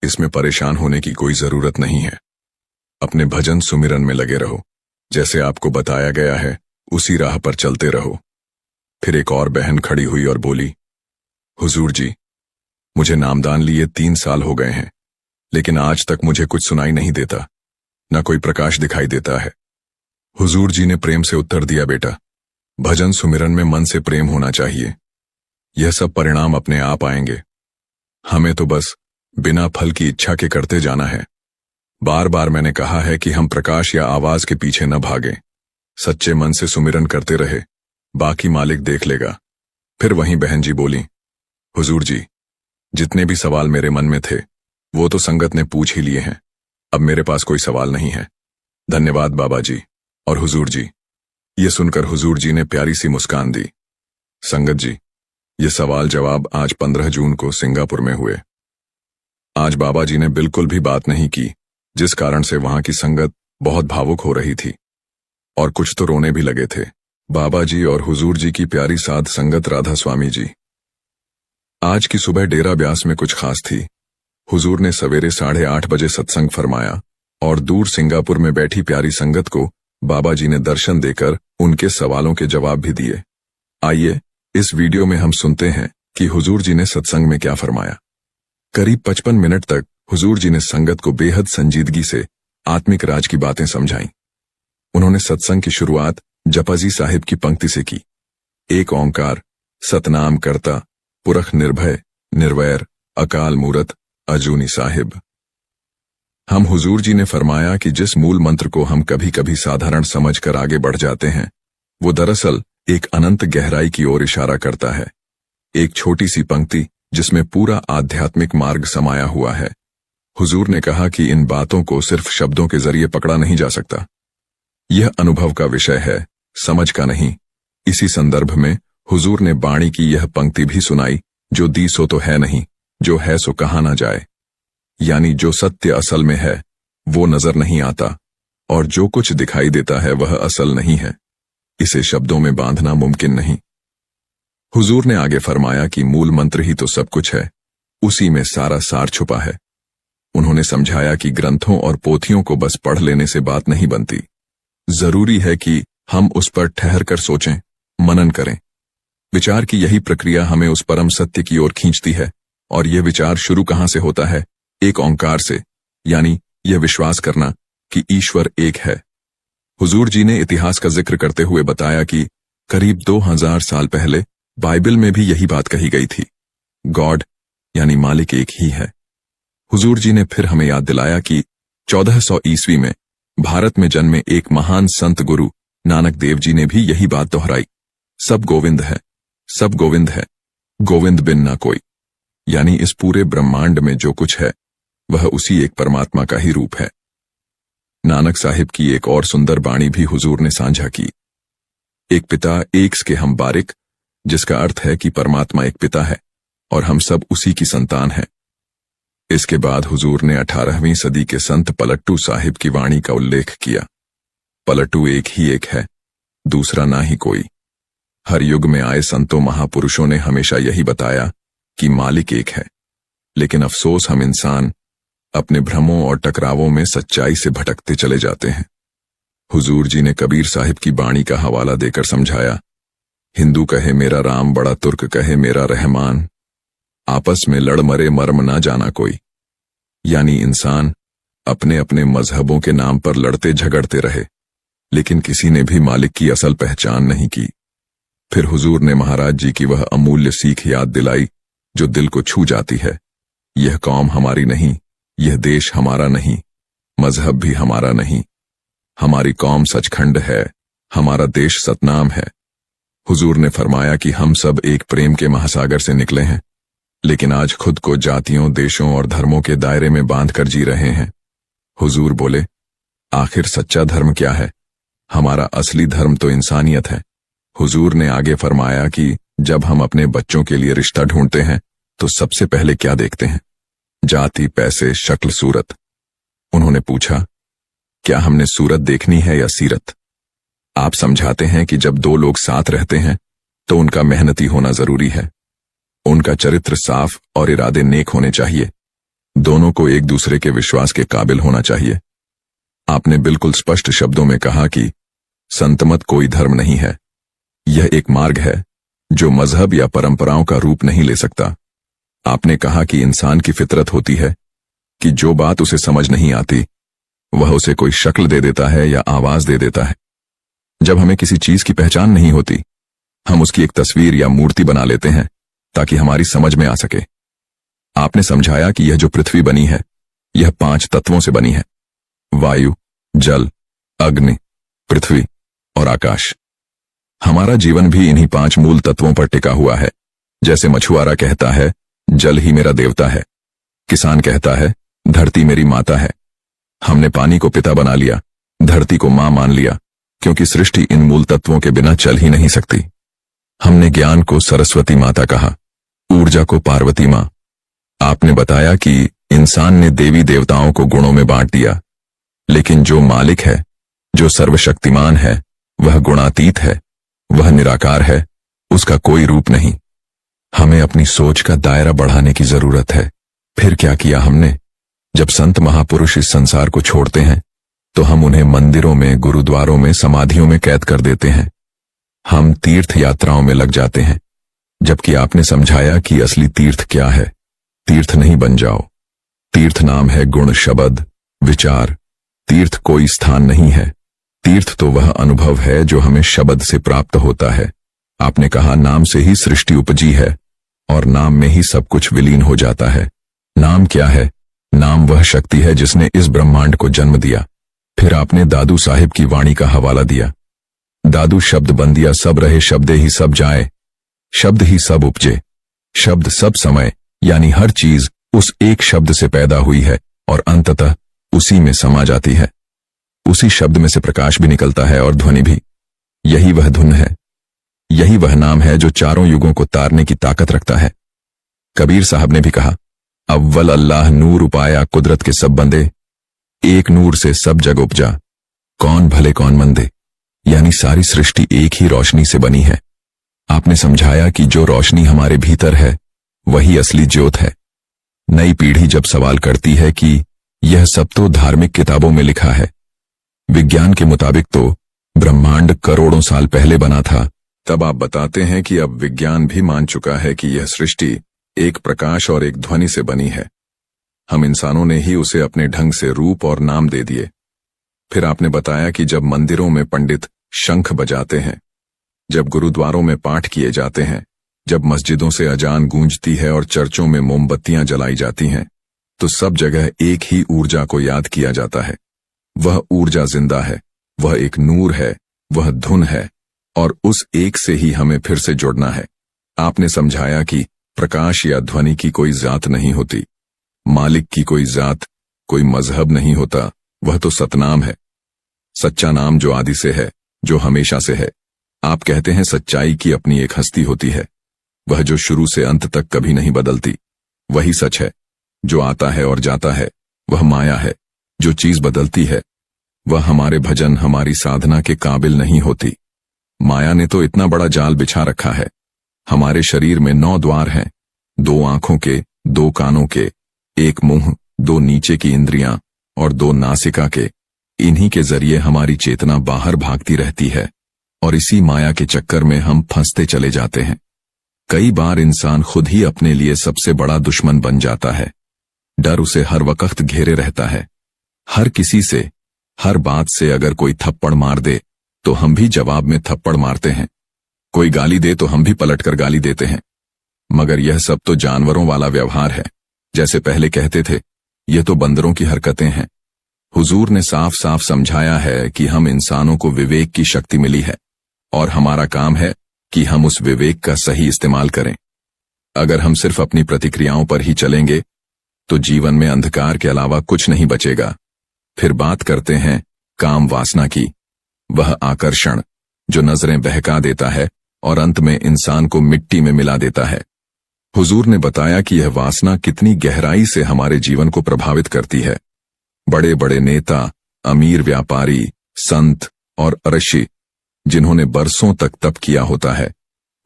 इसमें परेशान होने की कोई जरूरत नहीं है। अपने भजन सुमिरन में लगे रहो, जैसे आपको बताया गया है उसी राह पर चलते रहो। फिर एक और बहन खड़ी हुई और बोली, हुजूर जी, मुझे नामदान लिए 3 साल हो गए हैं, लेकिन आज तक मुझे कुछ सुनाई नहीं देता, न कोई प्रकाश दिखाई देता है। हुजूर जी ने प्रेम से उत्तर दिया, बेटा, भजन सुमिरन में मन से प्रेम होना चाहिए। यह सब परिणाम अपने आप आएंगे। हमें तो बस बिना फल की इच्छा के करते जाना है। बार बार मैंने कहा है कि हम प्रकाश या आवाज के पीछे न भागें। सच्चे मन से सुमिरन करते रहे, बाकी मालिक देख लेगा। फिर वहीं बहन जी बोली, हुजूर जी, जितने भी सवाल मेरे मन में थे वो तो संगत ने पूछ ही लिए हैं। अब मेरे पास कोई सवाल नहीं है। धन्यवाद बाबा जी और हुजूर जी। ये सुनकर हुजूर जी ने प्यारी सी मुस्कान दी। संगत जी, ये सवाल जवाब आज 15 जून को सिंगापुर में हुए। आज बाबा जी ने बिल्कुल भी बात नहीं की, जिस कारण से वहां की संगत बहुत भावुक हो रही थी और कुछ तो रोने भी लगे थे। बाबा जी और हुजूर जी की प्यारी साध संगत राधा स्वामी जी। आज की सुबह डेरा ब्यास में कुछ खास थी। हुजूर ने सवेरे 8:30 बजे सत्संग फरमाया और दूर सिंगापुर में बैठी प्यारी संगत को बाबा जी ने दर्शन देकर उनके सवालों के जवाब भी दिए। आइए इस वीडियो में हम सुनते हैं कि हुजूर जी ने सत्संग में क्या फरमाया। करीब 55 मिनट तक हुजूर जी ने संगत को बेहद संजीदगी से आत्मिक राज की बातें समझाईं। उन्होंने सत्संग की शुरुआत जपाजी साहिब की पंक्ति से की। एक ओंकार, सतनाम करता, पुरख निर्भय, निर्वैर, अकाल मूरत, अजूनी साहिब। हम हुजूर जी ने फरमाया कि जिस मूल मंत्र को हम कभी कभी साधारण समझकर आगे बढ़ जाते हैं, वो दरअसल एक अनंत गहराई की ओर इशारा करता है। एक छोटी सी पंक्ति जिसमें पूरा आध्यात्मिक मार्ग समाया हुआ है। हुजूर ने कहा कि इन बातों को सिर्फ शब्दों के जरिए पकड़ा नहीं जा सकता। यह अनुभव का विषय है, समझ का नहीं। इसी संदर्भ में हुजूर ने बाणी की यह पंक्ति भी सुनाई, जो दी सो तो है नहीं, जो है सो कहा ना जाए। यानी जो सत्य असल में है वो नजर नहीं आता, और जो कुछ दिखाई देता है वह असल नहीं है। इसे शब्दों में बांधना मुमकिन नहीं। हुजूर ने आगे फरमाया कि मूल मंत्र ही तो सब कुछ है, उसी में सारा सार छुपा है। उन्होंने समझाया कि ग्रंथों और पोथियों को बस पढ़ लेने से बात नहीं बनती। जरूरी है कि हम उस पर ठहर कर सोचें, मनन करें। विचार की यही प्रक्रिया हमें उस परम सत्य की ओर खींचती है। और यह विचार शुरू कहां से होता है? एक ओंकार से, यानी यह विश्वास करना कि ईश्वर एक है। हुजूर जी ने इतिहास का जिक्र करते हुए बताया कि करीब 2000 साल पहले बाइबल में भी यही बात कही गई थी। गॉड यानी मालिक एक ही है। हुजूर जी ने फिर हमें याद दिलाया कि 1400 ईस्वी में भारत में जन्मे एक महान संत गुरु नानक देव जी ने भी यही बात दोहराई। सब गोविंद है, सब गोविंद है, गोविंद बिन ना कोई। यानी इस पूरे ब्रह्मांड में जो कुछ है वह उसी एक परमात्मा का ही रूप है। नानक साहिब की एक और सुंदर बाणी भी हुजूर ने साझा की। एक पिता एक के हम बारिक, जिसका अर्थ है कि परमात्मा एक पिता है और हम सब उसी की संतान हैं। इसके बाद हुजूर ने 18वीं सदी के संत पलट्टू साहिब की वाणी का उल्लेख किया। पलट्टू एक ही एक है, दूसरा ना ही कोई। हर युग में आए संतों महापुरुषों ने हमेशा यही बताया कि मालिक एक है, लेकिन अफसोस हम इंसान अपने भ्रमों और टकरावों में सच्चाई से भटकते चले जाते हैं। हुजूर जी ने कबीर साहिब की बाणी का हवाला देकर समझाया, हिंदू कहे मेरा राम, बड़ा तुर्क कहे मेरा रहमान, आपस में लड़ मरे मर्म ना जाना कोई। यानी इंसान अपने अपने मजहबों के नाम पर लड़ते झगड़ते रहे, लेकिन किसी ने भी मालिक की असल पहचान नहीं की। फिर हुजूर ने महाराज जी की वह अमूल्य सीख याद दिलाई जो दिल को छू जाती है। यह कौम हमारी नहीं, यह देश हमारा नहीं, मजहब भी हमारा नहीं। हमारी कौम सचखंड है, हमारा देश सतनाम है। हुजूर ने फरमाया कि हम सब एक प्रेम के महासागर से निकले हैं, लेकिन आज खुद को जातियों, देशों और धर्मों के दायरे में बांधकर जी रहे हैं। हुजूर बोले, आखिर सच्चा धर्म क्या है? हमारा असली धर्म तो इंसानियत है। हुजूर ने आगे फरमाया कि जब हम अपने बच्चों के लिए रिश्ता ढूंढते हैं तो सबसे पहले क्या देखते हैं? जाति, पैसे, शक्ल, सूरत। उन्होंने पूछा, क्या हमने सूरत देखनी है या सीरत? आप समझाते हैं कि जब दो लोग साथ रहते हैं तो उनका मेहनती होना जरूरी है, उनका चरित्र साफ और इरादे नेक होने चाहिए, दोनों को एक दूसरे के विश्वास के काबिल होना चाहिए। आपने बिल्कुल स्पष्ट शब्दों में कहा कि संतमत कोई धर्म नहीं है, यह एक मार्ग है जो मजहब या परंपराओं का रूप नहीं ले सकता। आपने कहा कि इंसान की फितरत होती है कि जो बात उसे समझ नहीं आती वह उसे कोई शक्ल दे देता है या आवाज दे देता है। जब हमें किसी चीज की पहचान नहीं होती, हम उसकी एक तस्वीर या मूर्ति बना लेते हैं ताकि हमारी समझ में आ सके। आपने समझाया कि यह जो पृथ्वी बनी है यह 5 तत्वों से बनी है, वायु, जल, अग्नि, पृथ्वी और आकाश। हमारा जीवन भी इन्हीं 5 मूल तत्वों पर टिका हुआ है। जैसे मछुआरा कहता है, जल ही मेरा देवता है। किसान कहता है, धरती मेरी माता है। हमने पानी को पिता बना लिया, धरती को मां मान लिया, क्योंकि सृष्टि इन मूल तत्वों के बिना चल ही नहीं सकती। हमने ज्ञान को सरस्वती माता कहा, ऊर्जा को पार्वती मां। आपने बताया कि इंसान ने देवी देवताओं को गुणों में बांट दिया, लेकिन जो मालिक है, जो सर्वशक्तिमान है, वह गुणातीत है, वह निराकार है, उसका कोई रूप नहीं। हमें अपनी सोच का दायरा बढ़ाने की जरूरत है। फिर क्या किया हमने? जब संत महापुरुष इस संसार को छोड़ते हैं तो हम उन्हें मंदिरों में, गुरुद्वारों में, समाधियों में कैद कर देते हैं। हम तीर्थ यात्राओं में लग जाते हैं, जबकि आपने समझाया कि असली तीर्थ क्या है। तीर्थ नहीं बन जाओ। तीर्थ नाम है गुण, शब्द, विचार। तीर्थ कोई स्थान नहीं है। तीर्थ तो वह अनुभव है जो हमें शब्द से प्राप्त होता है। आपने कहा नाम से ही सृष्टि उपजी है और नाम में ही सब कुछ विलीन हो जाता है। नाम क्या है? नाम वह शक्ति है जिसने इस ब्रह्मांड को जन्म दिया। फिर आपने दादू साहिब की वाणी का हवाला दिया। दादू शब्द बन दिया, सब रहे शब्दे ही सब जाए, शब्द ही सब उपजे। शब्द सब समय यानी हर चीज उस एक शब्द से पैदा हुई है और अंततः उसी में समा जाती है। उसी शब्द में से प्रकाश भी निकलता है और ध्वनि भी। यही वह धुन है, यही वह नाम है जो चारों युगों को तारने की ताकत रखता है। कबीर साहब ने भी कहा, अव्वल अल्लाह नूर उपाया कुदरत के सब बंदे, एक नूर से सब जग उपजा, कौन भले कौन मंदे। यानी सारी सृष्टि एक ही रोशनी से बनी है। आपने समझाया कि जो रोशनी हमारे भीतर है वही असली ज्योत है। नई पीढ़ी जब सवाल करती है कि यह सब तो धार्मिक किताबों में लिखा है, विज्ञान के मुताबिक तो ब्रह्मांड करोड़ों साल पहले बना था, तब आप बताते हैं कि अब विज्ञान भी मान चुका है कि यह सृष्टि एक प्रकाश और एक ध्वनि से बनी है। हम इंसानों ने ही उसे अपने ढंग से रूप और नाम दे दिए। फिर आपने बताया कि जब मंदिरों में पंडित शंख बजाते हैं, जब गुरुद्वारों में पाठ किए जाते हैं, जब मस्जिदों से अजान गूंजती है और चर्चों में मोमबत्तियां जलाई जाती हैं, तो सब जगह एक ही ऊर्जा को याद किया जाता है। वह ऊर्जा जिंदा है, वह एक नूर है, वह धुन है और उस एक से ही हमें फिर से जुड़ना है। आपने समझाया कि प्रकाश या ध्वनि की कोई जात नहीं होती, मालिक की कोई जात, कोई मजहब नहीं होता, वह तो सतनाम है। सच्चा नाम जो आदि से है, जो हमेशा से है। आप कहते हैं सच्चाई की अपनी एक हस्ती होती है, वह जो शुरू से अंत तक कभी नहीं बदलती। वही सच है। जो आता है और जाता है वह माया है। जो चीज बदलती है वह हमारे भजन, हमारी साधना के काबिल नहीं होती। माया ने तो इतना बड़ा जाल बिछा रखा है। हमारे शरीर में 9 द्वार हैं, 2 आंखों के, 2 कानों के, 1 मुंह, 2 नीचे की इंद्रियां और 2 नासिका के। इन्हीं के जरिए हमारी चेतना बाहर भागती रहती है और इसी माया के चक्कर में हम फंसते चले जाते हैं। कई बार इंसान खुद ही अपने लिए सबसे बड़ा दुश्मन बन जाता है। डर उसे हर वक्त घेरे रहता है। हर किसी से, हर बात से अगर कोई थप्पड़ मार दे तो हम भी जवाब में थप्पड़ मारते हैं। कोई गाली दे तो हम भी पलटकर गाली देते हैं। मगर यह सब तो जानवरों वाला व्यवहार है। जैसे पहले कहते थे, यह तो बंदरों की हरकतें हैं। हुजूर ने साफ साफ समझाया है कि हम इंसानों को विवेक की शक्ति मिली है और हमारा काम है कि हम उस विवेक का सही इस्तेमाल करें। अगर हम सिर्फ अपनी प्रतिक्रियाओं पर ही चलेंगे तो जीवन में अंधकार के अलावा कुछ नहीं बचेगा। फिर बात करते हैं काम वासना की, वह आकर्षण जो नजरें बहका देता है और अंत में इंसान को मिट्टी में मिला देता है। हुजूर ने बताया कि यह वासना कितनी गहराई से हमारे जीवन को प्रभावित करती है। बड़े बड़े नेता, अमीर व्यापारी, संत और ऋषि जिन्होंने बरसों तक तप किया होता है,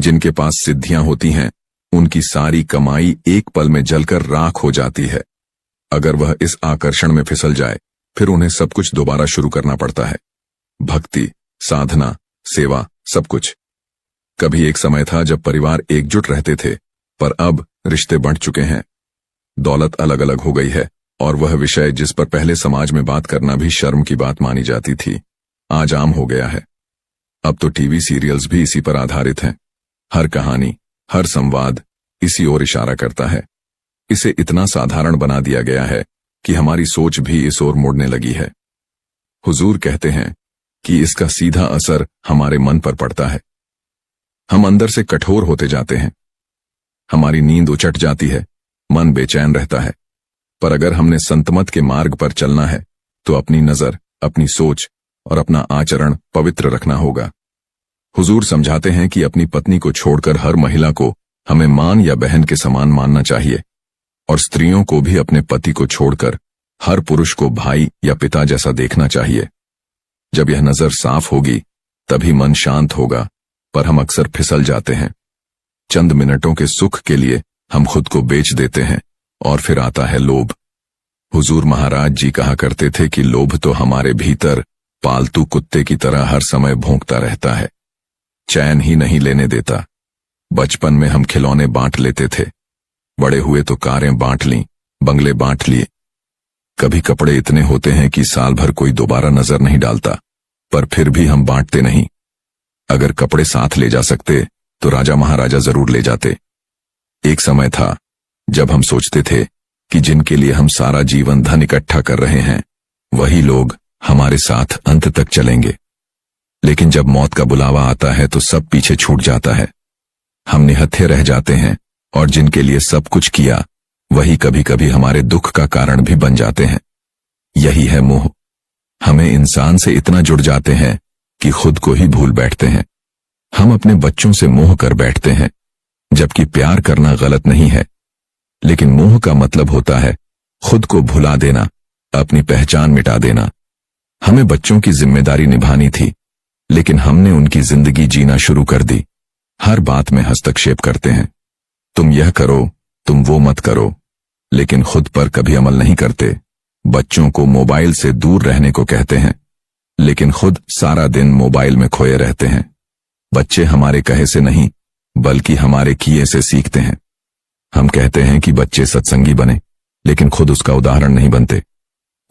जिनके पास सिद्धियां होती हैं, उनकी सारी कमाई एक पल में जलकर राख हो जाती है। अगर वह इस आकर्षण में फिसल जाए फिर उन्हें सब कुछ दोबारा शुरू करना पड़ता है। भक्ति, साधना, सेवा, सब कुछ। कभी एक समय था जब परिवार एकजुट रहते थे, पर अब रिश्ते बंट चुके हैं। दौलत अलग अलग हो गई है और वह विषय जिस पर पहले समाज में बात करना भी शर्म की बात मानी जाती थी, आज आम हो गया है। अब तो टीवी सीरियल्स भी इसी पर आधारित हैं। हर कहानी, हर संवाद इसी ओर इशारा करता है। इसे इतना साधारण बना दिया गया है कि हमारी सोच भी इस ओर मुड़ने लगी है। हुजूर कहते हैं कि इसका सीधा असर हमारे मन पर पड़ता है। हम अंदर से कठोर होते जाते हैं, हमारी नींद उचट जाती है, मन बेचैन रहता है। पर अगर हमने संतमत के मार्ग पर चलना है तो अपनी नजर, अपनी सोच और अपना आचरण पवित्र रखना होगा। हुजूर समझाते हैं कि अपनी पत्नी को छोड़कर हर महिला को हमें मां या बहन के समान मानना चाहिए और स्त्रियों को भी अपने पति को छोड़कर हर पुरुष को भाई या पिता जैसा देखना चाहिए। जब यह नजर साफ होगी तभी मन शांत होगा, पर हम अक्सर फिसल जाते हैं। चंद मिनटों के सुख के लिए हम खुद को बेच देते हैं और फिर आता है लोभ। हुजूर महाराज जी कहा करते थे कि लोभ तो हमारे भीतर पालतू कुत्ते की तरह हर समय भौंकता रहता है, चैन ही नहीं लेने देता। बचपन में हम खिलौने बांट लेते थे, बड़े हुए तो कारें बांट लीं, बंगले बांट लिए। कभी कपड़े इतने होते हैं कि साल भर कोई दोबारा नजर नहीं डालता, पर फिर भी हम बांटते नहीं। अगर कपड़े साथ ले जा सकते तो राजा महाराजा जरूर ले जाते। एक समय था जब हम सोचते थे कि जिनके लिए हम सारा जीवन धन इकट्ठा कर रहे हैं वही लोग हमारे साथ अंत तक चलेंगे, लेकिन जब मौत का बुलावा आता है तो सब पीछे छूट जाता है। हम निहत्थे रह जाते हैं और जिनके लिए सब कुछ किया वही कभी कभी हमारे दुख का कारण भी बन जाते हैं। यही है मोह। हमें इंसान से इतना जुड़ जाते हैं कि खुद को ही भूल बैठते हैं। हम अपने बच्चों से मोह कर बैठते हैं, जबकि प्यार करना गलत नहीं है, लेकिन मोह का मतलब होता है खुद को भुला देना, अपनी पहचान मिटा देना। हमें बच्चों की जिम्मेदारी निभानी थी, लेकिन हमने उनकी जिंदगी जीना शुरू कर दी। हर बात में हस्तक्षेप करते हैं, तुम यह करो, तुम वो मत करो, लेकिन खुद पर कभी अमल नहीं करते। बच्चों को मोबाइल से दूर रहने को कहते हैं, लेकिन खुद सारा दिन मोबाइल में खोए रहते हैं। बच्चे हमारे कहे से नहीं बल्कि हमारे किए से सीखते हैं। हम कहते हैं कि बच्चे सत्संगी बने, लेकिन खुद उसका उदाहरण नहीं बनते।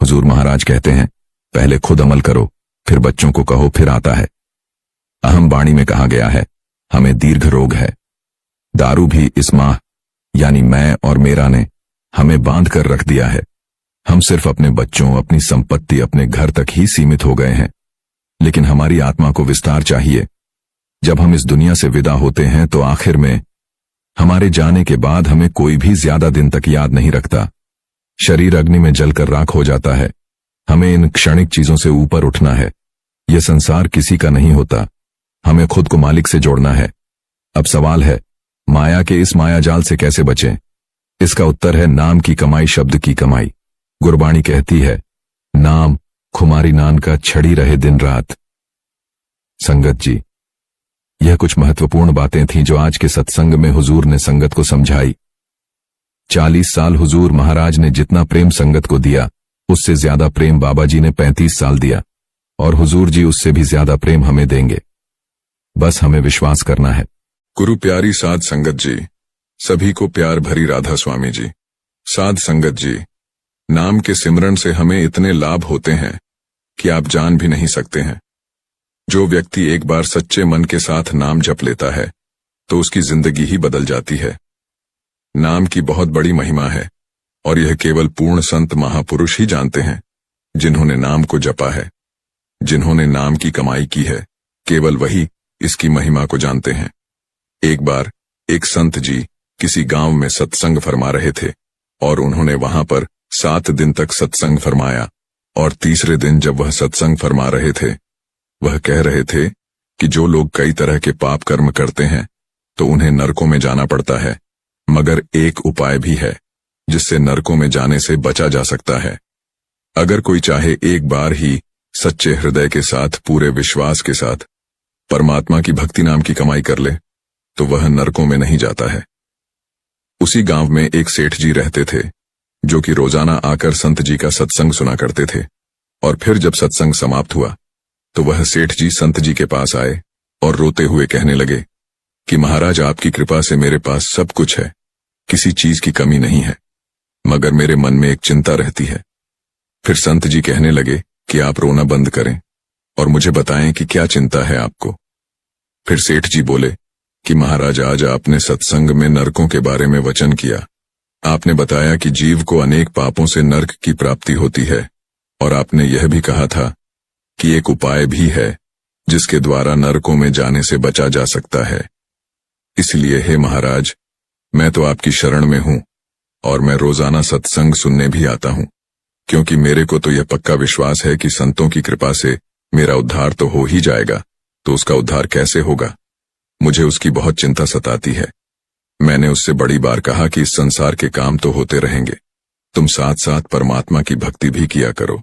हुजूर महाराज कहते हैं, पहले खुद अमल करो, फिर बच्चों को कहो, फिर आता है। अहम वाणी में कहा गया है, हमें दीर्घ रोग है। दारू भी इस माह यानी मैं और मेरा ने हमें बांध कर रख दिया है। हम सिर्फ अपने बच्चों, अपनी संपत्ति, अपने घर तक ही सीमित हो गए हैं, लेकिन हमारी आत्मा को विस्तार चाहिए। जब हम इस दुनिया से विदा होते हैं तो आखिर में हमारे जाने के बाद हमें कोई भी ज्यादा दिन तक याद नहीं रखता। शरीर अग्नि में जलकर राख हो जाता है। हमें इन क्षणिक चीजों से ऊपर उठना है। यह संसार किसी का नहीं होता, हमें खुद को मालिक से जोड़ना है। अब सवाल है, माया के इस माया जाल से कैसे बचें? इसका उत्तर है नाम की कमाई, शब्द की कमाई। गुरबाणी कहती है, नाम खुमारी नान का छड़ी रहे दिन रात। संगत जी, यह कुछ महत्वपूर्ण बातें थीं जो आज के सत्संग में हुजूर ने संगत को समझाई। 40 साल हुजूर महाराज ने जितना प्रेम संगत को दिया, उससे ज्यादा प्रेम बाबा जी ने 35 साल दिया, और हुजूर जी उससे भी ज्यादा प्रेम हमें देंगे। बस हमें विश्वास करना है। गुरु प्यारी साध संगत जी, सभी को प्यार भरी राधा स्वामी जी। साध संगत जी, नाम के सिमरन से हमें इतने लाभ होते हैं कि आप जान भी नहीं सकते हैं। जो व्यक्ति एक बार सच्चे मन के साथ नाम जप लेता है तो उसकी जिंदगी ही बदल जाती है। नाम की बहुत बड़ी महिमा है और यह केवल पूर्ण संत महापुरुष ही जानते हैं, जिन्होंने नाम को जपा है, जिन्होंने नाम की कमाई की है, केवल वही इसकी महिमा को जानते हैं। एक बार एक संत जी किसी गांव में सत्संग फरमा रहे थे और उन्होंने वहां पर 7 दिन तक सत्संग फरमाया, और तीसरे दिन जब वह सत्संग फरमा रहे थे, वह कह रहे थे कि जो लोग कई तरह के पाप कर्म करते हैं तो उन्हें नरकों में जाना पड़ता है, मगर एक उपाय भी है जिससे नरकों में जाने से बचा जा सकता है। अगर कोई चाहे एक बार ही सच्चे हृदय के साथ, पूरे विश्वास के साथ परमात्मा की भक्ति नाम की कमाई कर ले तो वह नरकों में नहीं जाता है। उसी गांव में एक सेठ जी रहते थे जो कि रोजाना आकर संत जी का सत्संग सुना करते थे, और फिर जब सत्संग समाप्त हुआ तो वह सेठ जी संत जी के पास आए और रोते हुए कहने लगे कि महाराज, आपकी कृपा से मेरे पास सब कुछ है, किसी चीज की कमी नहीं है, मगर मेरे मन में एक चिंता रहती है। फिर संत जी कहने लगे कि आप रोना बंद करें और मुझे बताएं कि क्या चिंता है आपको। फिर सेठ जी बोले कि महाराज, आज आपने सत्संग में नरकों के बारे में वचन किया। आपने बताया कि जीव को अनेक पापों से नरक की प्राप्ति होती है, और आपने यह भी कहा था कि एक उपाय भी है जिसके द्वारा नरकों में जाने से बचा जा सकता है। इसलिए हे महाराज, मैं तो आपकी शरण में हूं और मैं रोजाना सत्संग सुनने भी आता हूं, क्योंकि मेरे को तो यह पक्का विश्वास है कि संतों की कृपा से मेरा उद्धार तो हो ही जाएगा, तो उसका उद्धार कैसे होगा, मुझे उसकी बहुत चिंता सताती है। मैंने उससे बड़ी बार कहा कि इस संसार के काम तो होते रहेंगे, तुम साथ साथ परमात्मा की भक्ति भी किया करो,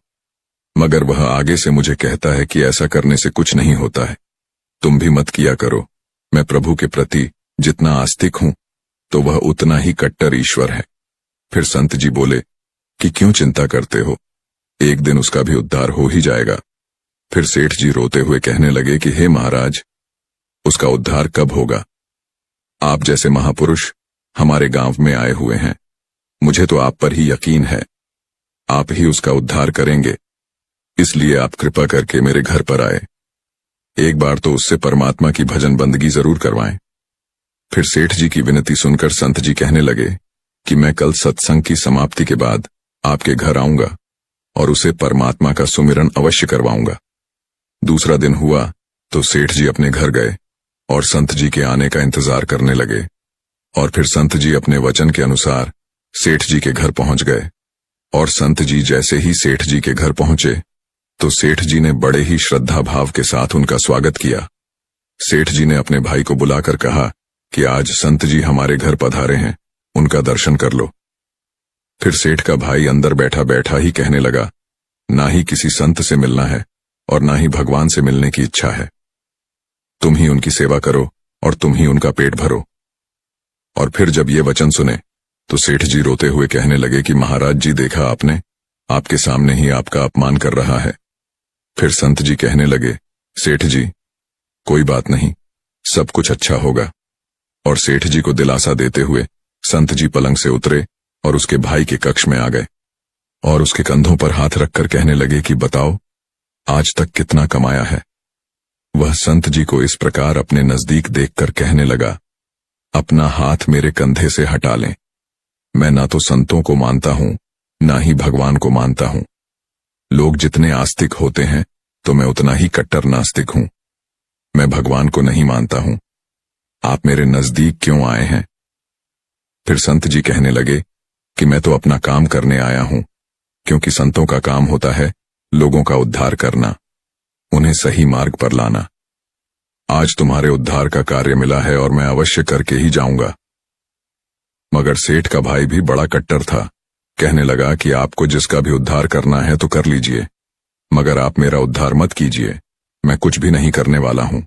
मगर वह आगे से मुझे कहता है कि ऐसा करने से कुछ नहीं होता है, तुम भी मत किया करो। मैं प्रभु के प्रति जितना आस्तिक हूं तो वह उतना ही कट्टर ईश्वर है। फिर संत जी बोले कि क्यों चिंता करते हो, एक दिन उसका भी उद्धार हो ही जाएगा। फिर सेठ जी रोते हुए कहने लगे कि हे महाराज, उसका उद्धार कब होगा? आप जैसे महापुरुष हमारे गांव में आए हुए हैं, मुझे तो आप पर ही यकीन है, आप ही उसका उद्धार करेंगे, इसलिए आप कृपा करके मेरे घर पर आए। एक बार तो उससे परमात्मा की भजन बंदगी जरूर करवाएं। फिर सेठ जी की विनती सुनकर संत जी कहने लगे कि मैं कल सत्संग की समाप्ति के बाद आपके घर आऊंगा और उसे परमात्मा का सुमिरन अवश्य करवाऊंगा। दूसरा दिन हुआ तो सेठ जी अपने घर गए और संत जी के आने का इंतजार करने लगे। और फिर संत जी अपने वचन के अनुसार सेठ जी के घर पहुंच गए। और संत जी जैसे ही सेठ जी के घर पहुंचे तो सेठ जी ने बड़े ही श्रद्धा भाव के साथ उनका स्वागत किया। सेठ जी ने अपने भाई को बुलाकर कहा कि आज संत जी हमारे घर पधारे हैं, उनका दर्शन कर लो। फिर सेठ का भाई अंदर बैठा बैठा ही कहने लगा, ना ही किसी संत से मिलना है और ना ही भगवान से मिलने की इच्छा है। तुम ही उनकी सेवा करो और तुम ही उनका पेट भरो। और फिर जब ये वचन सुने तो सेठ जी रोते हुए कहने लगे कि महाराज जी, देखा आपने, आपके सामने ही आपका अपमान कर रहा है। फिर संत जी कहने लगे, सेठ जी कोई बात नहीं, सब कुछ अच्छा होगा। और सेठ जी को दिलासा देते हुए संत जी पलंग से उतरे और उसके भाई के कक्ष में आ गए और उसके कंधों पर हाथ रखकर कहने लगे कि बताओ, आज तक कितना कमाया है? वह संत जी को इस प्रकार अपने नजदीक देखकर कहने लगा, अपना हाथ मेरे कंधे से हटा लें। मैं ना तो संतों को मानता हूं, ना ही भगवान को मानता हूं। लोग जितने आस्तिक होते हैं तो मैं उतना ही कट्टर नास्तिक हूं। मैं भगवान को नहीं मानता हूं। आप मेरे नजदीक क्यों आए हैं? फिर संत जी कहने लगे कि मैं तो अपना काम करने आया हूं, क्योंकि संतों का काम होता है लोगों का उद्धार करना, उन्हें सही मार्ग पर लाना। आज तुम्हारे उद्धार का कार्य मिला है और मैं अवश्य करके ही जाऊंगा। मगर सेठ का भाई भी बड़ा कट्टर था, कहने लगा कि आपको जिसका भी उद्धार करना है तो कर लीजिए, मगर आप मेरा उद्धार मत कीजिए, मैं कुछ भी नहीं करने वाला हूं।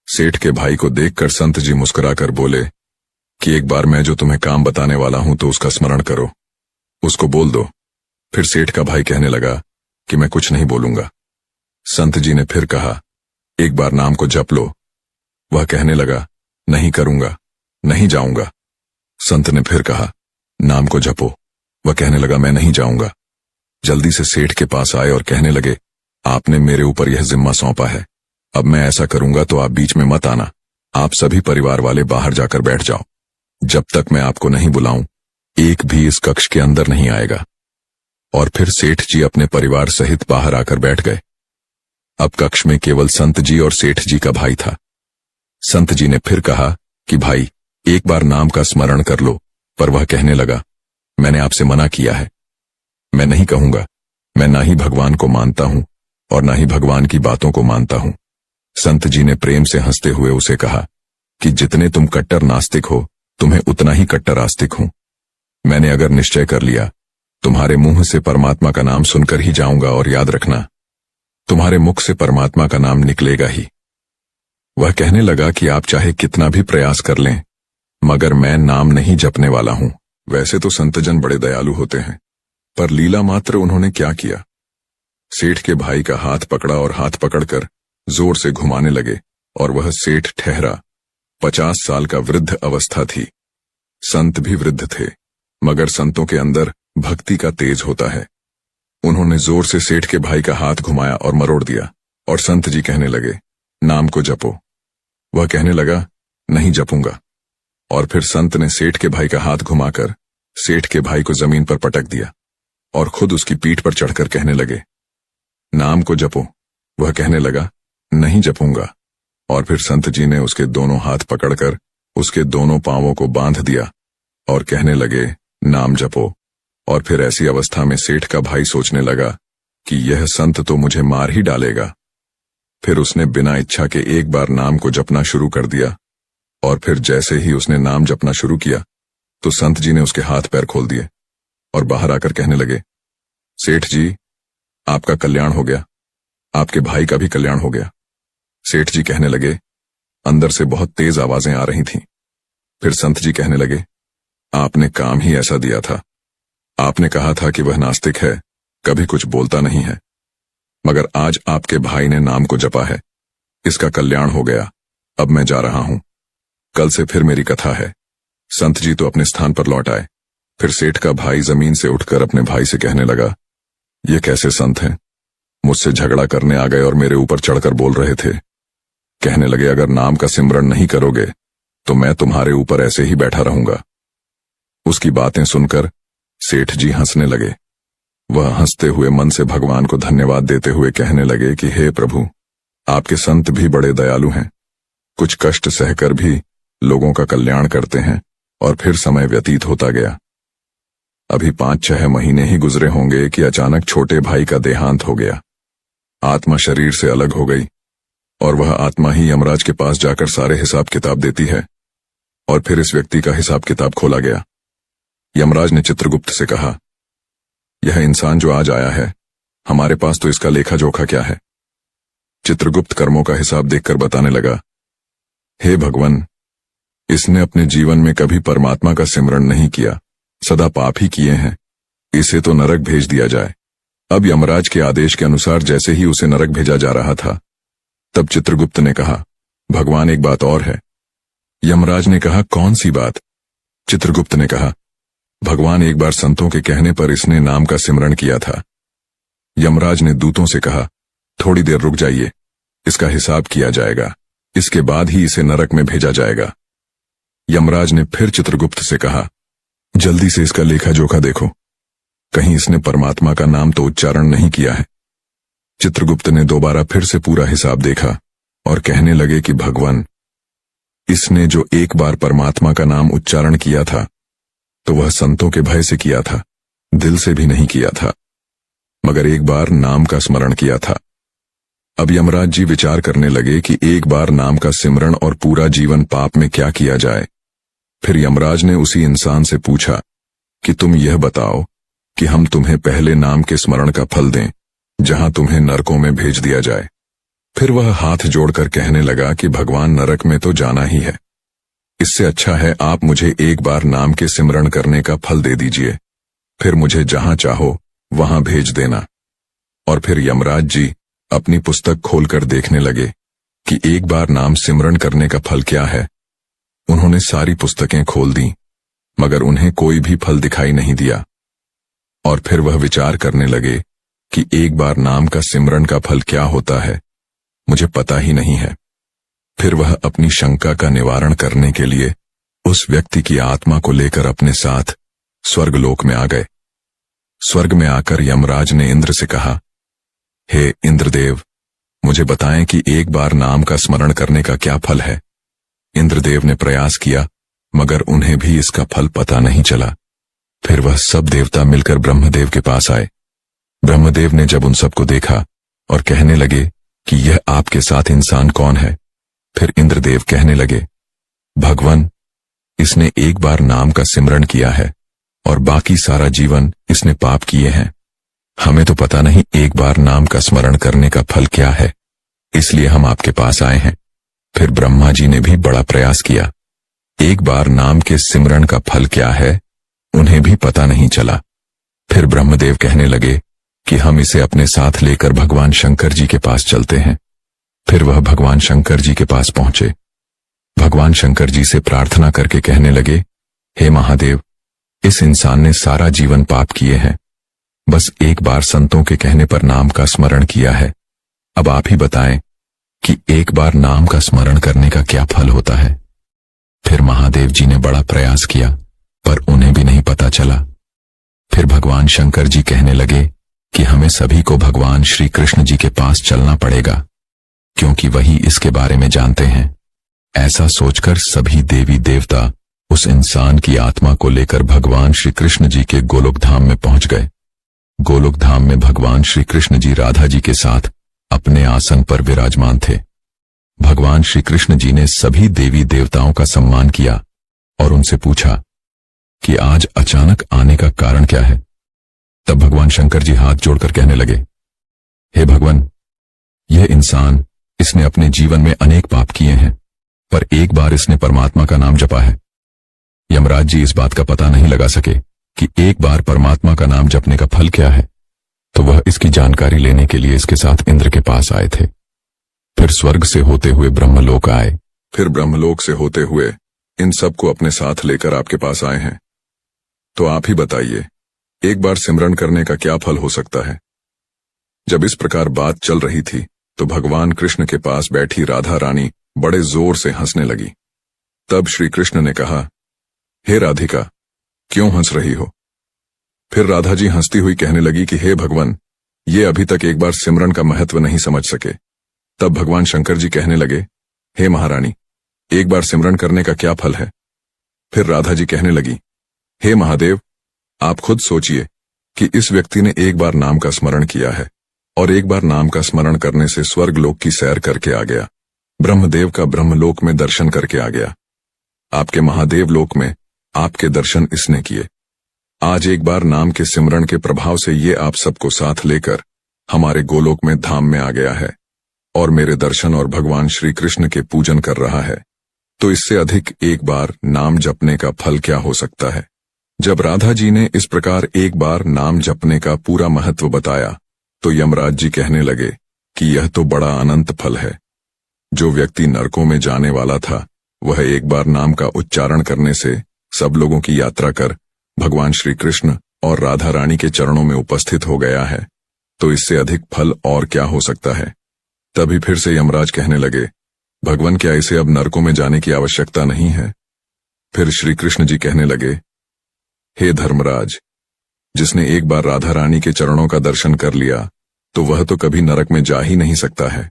सेठ के भाई को देखकर संत जी मुस्कुराकर बोले कि एक बार मैं जो तुम्हें काम बताने वाला हूं तो उसका स्मरण करो, उसको बोल दो। फिर सेठ का भाई कहने लगा कि मैं कुछ नहीं बोलूंगा। संत जी ने फिर कहा, एक बार नाम को जप लो। वह कहने लगा, नहीं करूंगा, नहीं जाऊंगा। संत ने फिर कहा, नाम को जपो। वह कहने लगा, मैं नहीं जाऊंगा। जल्दी से सेठ के पास आए और कहने लगे, आपने मेरे ऊपर यह जिम्मा सौंपा है, अब मैं ऐसा करूंगा तो आप बीच में मत आना। आप सभी परिवार वाले बाहर जाकर बैठ जाओ। जब तक मैं आपको नहीं बुलाऊं, एक भी इस कक्ष के अंदर नहीं आएगा। और फिर सेठ जी अपने परिवार सहित बाहर आकर बैठ गए। अब कक्ष में केवल संत जी और सेठ जी का भाई था। संत जी ने फिर कहा कि भाई, एक बार नाम का स्मरण कर लो। पर वह कहने लगा, मैंने आपसे मना किया है, मैं नहीं कहूंगा। मैं ना ही भगवान को मानता हूं और ना ही भगवान की बातों को मानता हूं। संत जी ने प्रेम से हंसते हुए उसे कहा कि जितने तुम कट्टर नास्तिक हो, तुम्हें उतना ही कट्टर आस्तिक हूं। मैंने अगर निश्चय कर लिया, तुम्हारे मुंह से परमात्मा का नाम सुनकर ही जाऊंगा, और याद रखना, तुम्हारे मुख से परमात्मा का नाम निकलेगा ही। वह कहने लगा कि आप चाहे कितना भी प्रयास कर लें, मगर मैं नाम नहीं जपने वाला हूं। वैसे तो संतजन बड़े दयालु होते हैं, पर लीला मात्र उन्होंने क्या किया। सेठ के भाई का हाथ पकड़ा और हाथ पकड़कर जोर से घुमाने लगे और वह सेठ ठहरा। 50 साल का वृद्ध अवस्था थी। संत भी वृद्ध थे, मगर संतों के अंदर भक्ति का तेज होता है। उन्होंने जोर से सेठ के भाई का हाथ घुमाया और मरोड़ दिया, और संत जी कहने लगे, नाम को जपो। वह कहने लगा, नहीं जपूंगा। और फिर संत ने सेठ के भाई का हाथ घुमाकर सेठ के भाई को जमीन पर पटक दिया और खुद उसकी पीठ पर चढ़कर कहने लगे, नाम को जपो। वह कहने लगा, नहीं जपूंगा। और फिर संत जी ने उसके दोनों हाथ पकड़कर उसके दोनों पांवों को बांध दिया और कहने लगे, नाम जपो। और फिर ऐसी अवस्था में सेठ का भाई सोचने लगा कि यह संत तो मुझे मार ही डालेगा। फिर उसने बिना इच्छा के एक बार नाम को जपना शुरू कर दिया, और फिर जैसे ही उसने नाम जपना शुरू किया तो संत जी ने उसके हाथ पैर खोल दिए और बाहर आकर कहने लगे, सेठ जी, आपका कल्याण हो गया, आपके भाई का भी कल्याण हो गया। सेठ जी कहने लगे, अंदर से बहुत तेज आवाजें आ रही थीं। फिर संत जी कहने लगे, आपने काम ही ऐसा दिया था। आपने कहा था कि वह नास्तिक है, कभी कुछ बोलता नहीं है, मगर आज आपके भाई ने नाम को जपा है। इसका कल्याण हो गया। अब मैं जा रहा हूं। कल से फिर मेरी कथा है। संत जी तो अपने स्थान पर लौट आए। फिर सेठ का भाई जमीन से उठकर अपने भाई से कहने लगा, ये कैसे संत हैं? मुझसे झगड़ा करने आ गए और मेरे ऊपर चढ़कर बोल रहे थे। कहने लगे, अगर नाम का सिमरण नहीं करोगे तो मैं तुम्हारे ऊपर ऐसे ही बैठा रहूंगा। उसकी बातें सुनकर सेठ जी हंसने लगे। वह हंसते हुए मन से भगवान को धन्यवाद देते हुए कहने लगे कि हे प्रभु, आपके संत भी बड़े दयालु हैं। कुछ कष्ट सहकर भी लोगों का कल्याण करते हैं। और फिर समय व्यतीत होता गया। अभी 5-6 महीने ही गुजरे होंगे कि अचानक छोटे भाई का देहांत हो गया। आत्मा शरीर से अलग हो गई और वह आत्मा ही यमराज के पास जाकर सारे हिसाब किताब देती है। और फिर इस व्यक्ति का हिसाब किताब खोला गया। यमराज ने चित्रगुप्त से कहा, यह इंसान जो आज आया है, हमारे पास तो इसका लेखा जोखा क्या है? चित्रगुप्त कर्मों का हिसाब देखकर बताने लगा, हे भगवान, इसने अपने जीवन में कभी परमात्मा का सिमरण नहीं किया, सदा पाप ही किए हैं। इसे तो नरक भेज दिया जाए। अब यमराज के आदेश के अनुसार जैसे ही उसे नरक भेजा जा रहा था, तब चित्रगुप्त ने कहा, भगवान एक बात और है। यमराज ने कहा, कौन सी बात? चित्रगुप्त ने कहा, भगवान एक बार संतों के कहने पर इसने नाम का सिमरण किया था। यमराज ने दूतों से कहा, थोड़ी देर रुक जाइए, इसका हिसाब किया जाएगा, इसके बाद ही इसे नरक में भेजा जाएगा। यमराज ने फिर चित्रगुप्त से कहा, जल्दी से इसका लेखा जोखा देखो, कहीं इसने परमात्मा का नाम तो उच्चारण नहीं किया है। चित्रगुप्त ने दोबारा फिर से पूरा हिसाब देखा और कहने लगे कि भगवान, इसने जो एक बार परमात्मा का नाम उच्चारण किया था तो वह संतों के भय से किया था, दिल से भी नहीं किया था, मगर एक बार नाम का स्मरण किया था। अब यमराज जी विचार करने लगे कि एक बार नाम का सिमरण और पूरा जीवन पाप में क्या किया जाए। फिर यमराज ने उसी इंसान से पूछा कि तुम यह बताओ कि हम तुम्हें पहले नाम के स्मरण का फल दें, जहां तुम्हें नरकों में भेज दिया जाए। फिर वह हाथ जोड़कर कहने लगा कि भगवान, नरक में तो जाना ही है, इससे अच्छा है आप मुझे एक बार नाम के सिमरण करने का फल दे दीजिए, फिर मुझे जहां चाहो वहां भेज देना। और फिर यमराज जी अपनी पुस्तक खोलकर देखने लगे कि एक बार नाम सिमरण करने का फल क्या है। उन्होंने सारी पुस्तकें खोल दी, मगर उन्हें कोई भी फल दिखाई नहीं दिया। और फिर वह विचार करने लगे कि एक बार नाम का सिमरण का फल क्या होता है, मुझे पता ही नहीं है। फिर वह अपनी शंका का निवारण करने के लिए उस व्यक्ति की आत्मा को लेकर अपने साथ स्वर्गलोक में आ गए। स्वर्ग में आकर यमराज ने इंद्र से कहा, हे इंद्रदेव, मुझे बताएं कि एक बार नाम का स्मरण करने का क्या फल है। इंद्रदेव ने प्रयास किया, मगर उन्हें भी इसका फल पता नहीं चला। फिर वह सब देवता मिलकर ब्रह्मदेव के पास आए। ब्रह्मदेव ने जब उन सबको देखा और कहने लगे कि यह आपके साथ इंसान कौन है, फिर इंद्रदेव कहने लगे, भगवान, इसने एक बार नाम का सिमरण किया है और बाकी सारा जीवन इसने पाप किए हैं। हमें तो पता नहीं एक बार नाम का स्मरण करने का फल क्या है, इसलिए हम आपके पास आए हैं। फिर ब्रह्मा जी ने भी बड़ा प्रयास किया। एक बार नाम के सिमरण का फल क्या है, उन्हें भी पता नहीं चला। फिर ब्रह्मदेव कहने लगे कि हम इसे अपने साथ लेकर भगवान शंकर जी के पास चलते हैं। फिर वह भगवान शंकर जी के पास पहुंचे। भगवान शंकर जी से प्रार्थना करके कहने लगे, हे महादेव, इस इंसान ने सारा जीवन पाप किए हैं, बस एक बार संतों के कहने पर नाम का स्मरण किया है। अब आप ही बताएं कि एक बार नाम का स्मरण करने का क्या फल होता है। फिर महादेव जी ने बड़ा प्रयास किया, पर उन्हें भी नहीं पता चला। फिर भगवान शंकर जी कहने लगे कि हमें सभी को भगवान श्री कृष्ण जी के पास चलना पड़ेगा, क्योंकि वही इसके बारे में जानते हैं। ऐसा सोचकर सभी देवी देवता उस इंसान की आत्मा को लेकर भगवान श्री कृष्ण जी के गोलोक धाम में पहुंच गए। गोलोक धाम में भगवान श्री कृष्ण जी राधा जी के साथ अपने आसन पर विराजमान थे। भगवान श्री कृष्ण जी ने सभी देवी देवताओं का सम्मान किया और उनसे पूछा कि आज अचानक आने का कारण क्या है। तब भगवान शंकर जी हाथ जोड़कर कहने लगे, हे भगवान, यह इंसान, इसने अपने जीवन में अनेक पाप किए हैं, पर एक बार इसने परमात्मा का नाम जपा है। यमराज जी इस बात का पता नहीं लगा सके कि एक बार परमात्मा का नाम जपने का फल क्या है, तो वह इसकी जानकारी लेने के लिए इसके साथ इंद्र के पास आए थे। फिर स्वर्ग से होते हुए ब्रह्मलोक आए। फिर ब्रह्मलोक से होते हुए इन सबको अपने साथ लेकर आपके पास आए हैं। तो आप ही बताइए, एक बार सिमरन करने का क्या फल हो सकता है? जब इस प्रकार बात चल रही थी तो भगवान कृष्ण के पास बैठी राधा रानी बड़े जोर से हंसने लगी। तब श्री कृष्ण ने कहा, हे राधिका, क्यों हंस रही हो? फिर राधा जी हंसती हुई कहने लगी कि हे भगवान, ये अभी तक एक बार सिमरन का महत्व नहीं समझ सके। तब भगवान शंकर जी कहने लगे, हे महारानी, एक बार सिमरन करने का क्या फल है? फिर राधा जी कहने लगी, हे महादेव, आप खुद सोचिए कि इस व्यक्ति ने एक बार नाम का स्मरण किया है और एक बार नाम का स्मरण करने से स्वर्ग लोक की सैर करके आ गया, ब्रह्मदेव का ब्रह्मलोक में दर्शन करके आ गया, आपके महादेव लोक में आपके दर्शन इसने किए। आज एक बार नाम के सिमरण के प्रभाव से ये आप सबको साथ लेकर हमारे गोलोक में धाम में आ गया है और मेरे दर्शन और भगवान श्री कृष्ण के पूजन कर रहा है। तो इससे अधिक एक बार नाम जपने का फल क्या हो सकता है? जब राधा जी ने इस प्रकार एक बार नाम जपने का पूरा महत्व बताया तो यमराज जी कहने लगे कि यह तो बड़ा अनंत फल है। जो व्यक्ति नरकों में जाने वाला था वह एक बार नाम का उच्चारण करने से सब लोगों की यात्रा कर भगवान श्री कृष्ण और राधा रानी के चरणों में उपस्थित हो गया है। तो इससे अधिक फल और क्या हो सकता है? तभी फिर से यमराज कहने लगे, भगवान, क्या इसे अब नरकों में जाने की आवश्यकता नहीं है? फिर श्री कृष्ण जी कहने लगे, हे धर्मराज, जिसने एक बार राधा रानी के चरणों का दर्शन कर लिया तो वह तो कभी नरक में जा ही नहीं सकता है।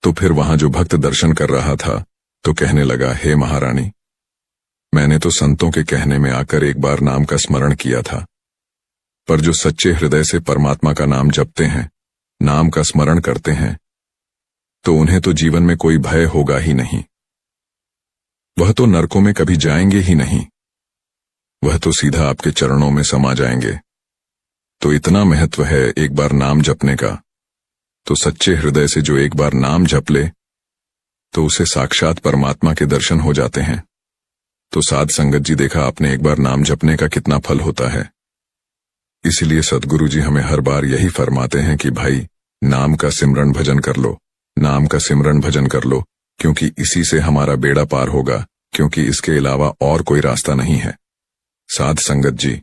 तो फिर वहां जो भक्त दर्शन कर रहा था तो कहने लगा, हे महारानी, मैंने तो संतों के कहने में आकर एक बार नाम का स्मरण किया था, पर जो सच्चे हृदय से परमात्मा का नाम जपते हैं, नाम का स्मरण करते हैं, तो उन्हें तो जीवन में कोई भय होगा ही नहीं। वह तो नरकों में कभी जाएंगे ही नहीं, वह तो सीधा आपके चरणों में समा जाएंगे। तो इतना महत्व है एक बार नाम जपने का, तो सच्चे हृदय से जो एक बार नाम जप ले तो उसे साक्षात परमात्मा के दर्शन हो जाते हैं। तो साध संगत जी, देखा आपने एक बार नाम जपने का कितना फल होता है। इसीलिए सद्गुरु जी हमें हर बार यही फरमाते हैं कि भाई, नाम का सिमरन भजन कर लो, नाम का सिमरन भजन कर लो, क्योंकि इसी से हमारा बेड़ा पार होगा, क्योंकि इसके अलावा और कोई रास्ता नहीं है। साध संगत जी,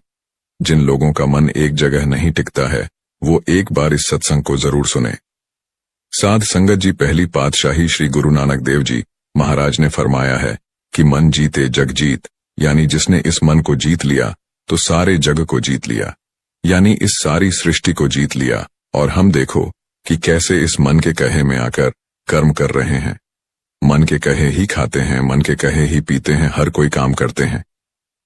जिन लोगों का मन एक जगह नहीं टिकता है वो एक बार इस सत्संग को जरूर सुने। साध संगत जी, पहली पातशाही श्री गुरु नानक देव जी महाराज ने फरमाया है कि मन जीते जग जीत, यानी जिसने इस मन को जीत लिया तो सारे जग को जीत लिया, यानी इस सारी सृष्टि को जीत लिया। और हम देखो कि कैसे इस मन के कहे में आकर कर्म कर रहे हैं। मन के कहे ही खाते हैं, मन के कहे ही पीते हैं, हर कोई काम करते हैं।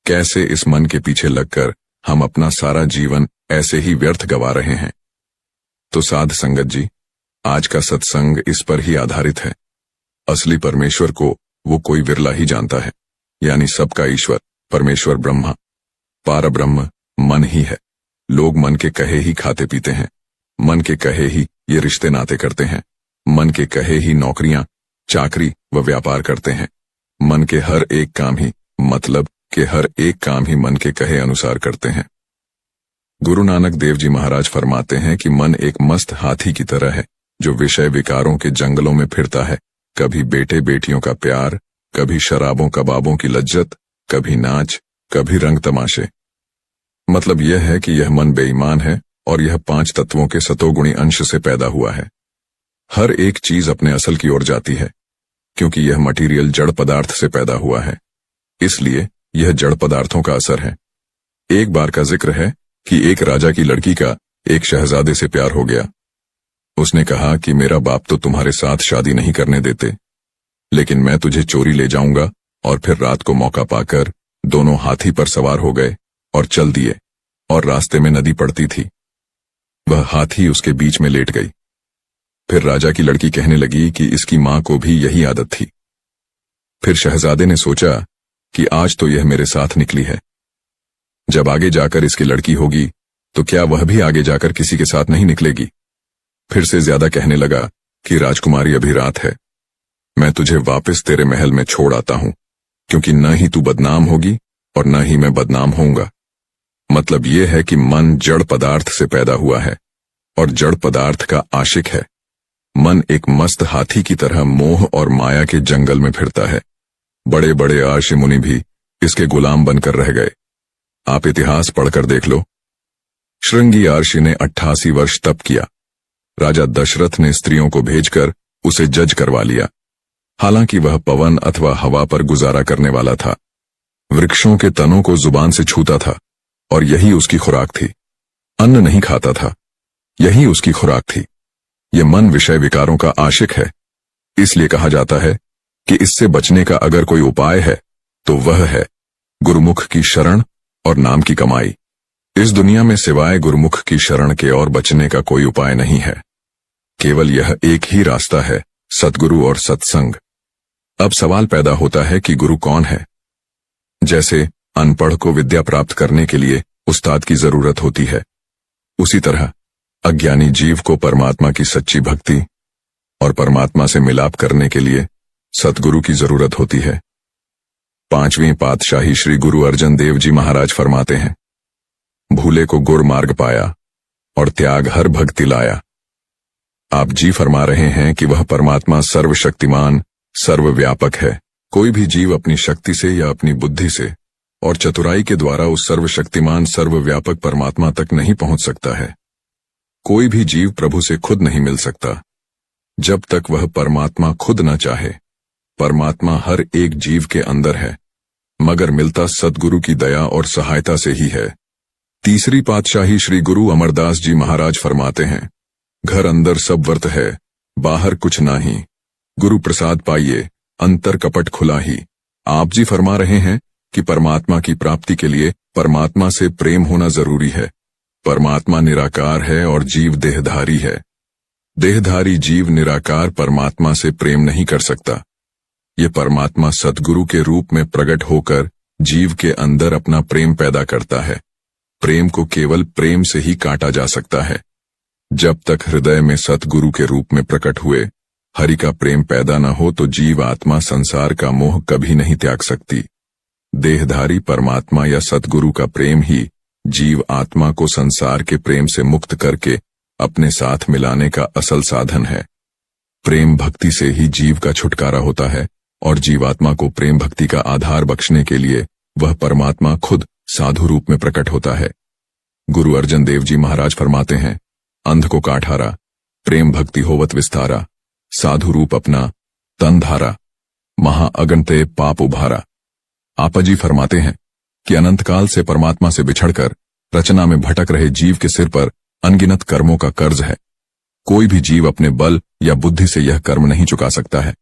कैसे इस मन के पीछे लगकर हम अपना सारा जीवन ऐसे ही व्यर्थ गवा रहे हैं। तो साध संगत जी, आज का सत्संग इस पर ही आधारित है। असली परमेश्वर को वो कोई विरला ही जानता है, यानी सबका ईश्वर परमेश्वर ब्रह्मा पार ब्रह्म मन ही है। लोग मन के कहे ही खाते पीते हैं, मन के कहे ही ये रिश्ते नाते करते हैं, मन के कहे ही नौकरियां चाकरी व व्यापार करते हैं, मन के हर एक काम ही, मतलब कि हर एक काम ही मन के कहे अनुसार करते हैं। गुरु नानक देव जी महाराज फरमाते हैं कि मन एक मस्त हाथी की तरह है जो विषय विकारों के जंगलों में फिरता है। कभी बेटे बेटियों का प्यार, कभी शराबों कबाबों की लज्जत, कभी नाच, कभी रंग तमाशे। मतलब यह है कि यह मन बेईमान है और यह 5 तत्वों के सतोगुणी अंश से पैदा हुआ है। हर एक चीज अपने असल की ओर जाती है, क्योंकि यह मटीरियल जड़ पदार्थ से पैदा हुआ है, इसलिए यह जड़ पदार्थों का असर है। एक बार का जिक्र है कि एक राजा की लड़की का एक शहजादे से प्यार हो गया। उसने कहा कि मेरा बाप तो तुम्हारे साथ शादी नहीं करने देते, लेकिन मैं तुझे चोरी ले जाऊंगा। और फिर रात को मौका पाकर दोनों हाथी पर सवार हो गए और चल दिए, और रास्ते में नदी पड़ती थी, वह हाथी उसके बीच में लेट गई। फिर राजा की लड़की कहने लगी कि इसकी मां को भी यही आदत थी। फिर शहजादे ने सोचा कि आज तो यह मेरे साथ निकली है, जब आगे जाकर इसकी लड़की होगी तो क्या वह भी आगे जाकर किसी के साथ नहीं निकलेगी। फिर से ज्यादा कहने लगा कि राजकुमारी, अभी रात है, मैं तुझे वापस तेरे महल में छोड़ आता हूं, क्योंकि न ही तू बदनाम होगी और न ही मैं बदनाम होऊंगा। मतलब यह है कि मन जड़ पदार्थ से पैदा हुआ है और जड़ पदार्थ का आशिक है। मन एक मस्त हाथी की तरह मोह और माया के जंगल में फिरता है। बड़े बड़े ऋषि मुनि भी इसके गुलाम बनकर रह गए। आप इतिहास पढ़कर देख लो। श्रृंगी ऋषि ने 88 वर्ष तप किया। राजा दशरथ ने स्त्रियों को भेजकर उसे जज करवा लिया। हालांकि वह पवन अथवा हवा पर गुजारा करने वाला था। वृक्षों के तनों को जुबान से छूता था और यही उसकी खुराक थी। अन्न नहीं खाता था, यही उसकी खुराक थी। यह मन विषय विकारों का आशिक है। इसलिए कहा जाता है कि इससे बचने का अगर कोई उपाय है तो वह है गुरुमुख की शरण और नाम की कमाई। इस दुनिया में सिवाय गुरुमुख की शरण के और बचने का कोई उपाय नहीं है। केवल यह एक ही रास्ता है, सद्गुरु और सत्संग। अब सवाल पैदा होता है कि गुरु कौन है। जैसे अनपढ़ को विद्या प्राप्त करने के लिए उस्ताद की जरूरत होती है, उसी तरह अज्ञानी जीव को परमात्मा की सच्ची भक्ति और परमात्मा से मिलाप करने के लिए सतगुरु की जरूरत होती है। 5वीं पातशाही श्री गुरु अर्जन देव जी महाराज फरमाते हैं, भूले को गुर मार्ग पाया और त्याग हर भक्ति लाया। आप जी फरमा रहे हैं कि वह परमात्मा सर्वशक्तिमान सर्वव्यापक है। कोई भी जीव अपनी शक्ति से या अपनी बुद्धि से और चतुराई के द्वारा उस सर्वशक्तिमान सर्वव्यापक परमात्मा तक नहीं पहुंच सकता है। कोई भी जीव प्रभु से खुद नहीं मिल सकता जब तक वह परमात्मा खुद न चाहे। परमात्मा हर एक जीव के अंदर है, मगर मिलता सद्गुरु की दया और सहायता से ही है। 3री पातशाही श्री गुरु अमरदास जी महाराज फरमाते हैं, घर अंदर सब वर्त है, बाहर कुछ नाही। गुरु प्रसाद पाइए, अंतर कपट खुला ही। आप जी फरमा रहे हैं कि परमात्मा की प्राप्ति के लिए परमात्मा से प्रेम होना जरूरी है। परमात्मा निराकार है और जीव देहधारी है। देहधारी जीव निराकार परमात्मा से प्रेम नहीं कर सकता। ये परमात्मा सद्गुरु के रूप में प्रकट होकर जीव के अंदर अपना प्रेम पैदा करता है। प्रेम को केवल प्रेम से ही काटा जा सकता है। जब तक हृदय में सतगुरु के रूप में प्रकट हुए हरि का प्रेम पैदा न हो तो जीव आत्मा संसार का मोह कभी नहीं त्याग सकती। देहधारी परमात्मा या सतगुरु का प्रेम ही जीव आत्मा को संसार के प्रेम से मुक्त करके अपने साथ मिलाने का असल साधन है। प्रेम भक्ति से ही जीव का छुटकारा होता है और जीवात्मा को प्रेम भक्ति का आधार बख्शने के लिए वह परमात्मा खुद साधु रूप में प्रकट होता है। गुरु अर्जन देव जी महाराज फरमाते हैं, अंध को काठारा, प्रेम भक्ति होवत विस्तारा, साधु रूप अपना तन धारा, महा अगणते पाप उभारा। आपा जी फरमाते हैं कि अनंत काल से परमात्मा से बिछड़कर रचना में भटक रहे जीव के सिर पर अनगिनत कर्मों का कर्ज है। कोई भी जीव अपने बल या बुद्धि से यह कर्म नहीं चुका सकता है।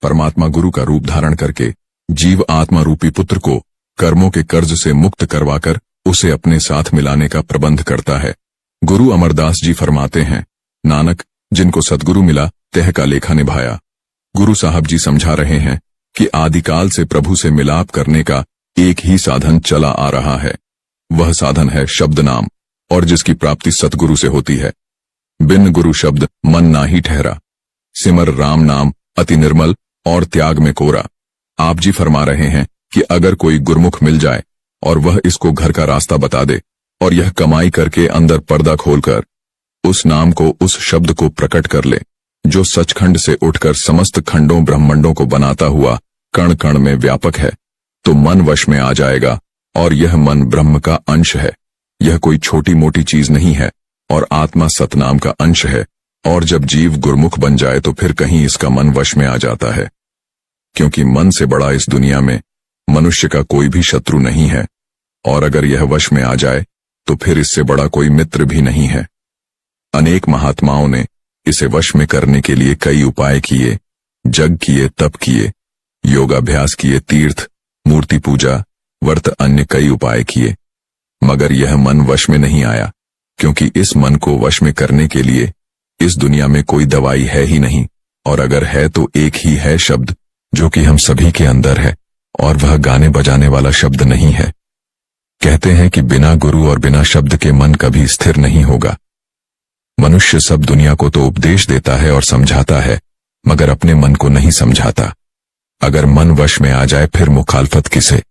परमात्मा गुरु का रूप धारण करके जीव आत्मा रूपी पुत्र को कर्मों के कर्ज से मुक्त करवाकर उसे अपने साथ मिलाने का प्रबंध करता है। गुरु अमरदास जी फरमाते हैं, नानक जिनको सद्गुरु मिला तह का लेखा निभाया। गुरु साहब जी समझा रहे हैं कि आदिकाल से प्रभु से मिलाप करने का एक ही साधन चला आ रहा है। वह साधन है शब्द नाम, और जिसकी प्राप्ति सतगुरु से होती है। बिन गुरु शब्द मन ना ही ठहरा, सिमर राम नाम अति निर्मल और त्याग में कोरा। आप जी फरमा रहे हैं कि अगर कोई गुरमुख मिल जाए और वह इसको घर का रास्ता बता दे और यह कमाई करके अंदर पर्दा खोलकर उस नाम को, उस शब्द को प्रकट कर ले जो सचखंड से उठकर समस्त खंडों ब्रह्मांडों को बनाता हुआ कण कण में व्यापक है, तो मन वश में आ जाएगा। और यह मन ब्रह्म का अंश है। यह कोई छोटी मोटी चीज नहीं है और आत्मा सतनाम का अंश है। और जब जीव गुरमुख बन जाए तो फिर कहीं इसका मन वश में आ जाता है, क्योंकि मन से बड़ा इस दुनिया में मनुष्य का कोई भी शत्रु नहीं है। और अगर यह वश में आ जाए तो फिर इससे बड़ा कोई मित्र भी नहीं है। अनेक महात्माओं ने इसे वश में करने के लिए कई उपाय किए, जग किए, तप किए, योगाभ्यास किए, तीर्थ, मूर्ति पूजा, व्रत, अन्य कई उपाय किए, मगर यह मन वश में नहीं आया, क्योंकि इस मन को वश में करने के लिए इस दुनिया में कोई दवाई है ही नहीं। और अगर है तो एक ही है शब्द, जो कि हम सभी के अंदर है, और वह गाने बजाने वाला शब्द नहीं है। कहते हैं कि बिना गुरु और बिना शब्द के मन कभी स्थिर नहीं होगा। मनुष्य सब दुनिया को तो उपदेश देता है और समझाता है, मगर अपने मन को नहीं समझाता। अगर मन वश में आ जाए फिर मुखालफत किसे।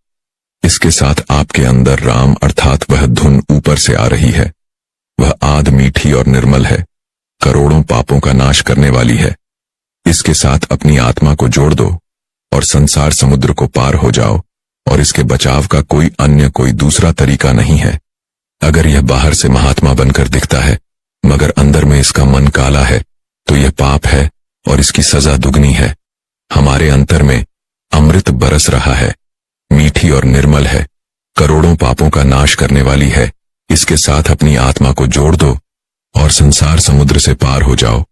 इसके साथ आपके अंदर राम अर्थात वह धुन ऊपर से आ रही है। वह आद मीठी और निर्मल है, करोड़ों पापों का नाश करने वाली है। इसके साथ अपनी आत्मा को जोड़ दो और संसार समुद्र को पार हो जाओ, और इसके बचाव का कोई दूसरा तरीका नहीं है। अगर यह बाहर से महात्मा बनकर दिखता है मगर अंदर में इसका मन काला है, तो यह पाप है और इसकी सजा दुगनी है। हमारे अंतर में अमृत बरस रहा है, मीठी और निर्मल है, करोड़ों पापों का नाश करने वाली है। इसके साथ अपनी आत्मा को जोड़ दो और संसार समुद्र से पार हो जाओ,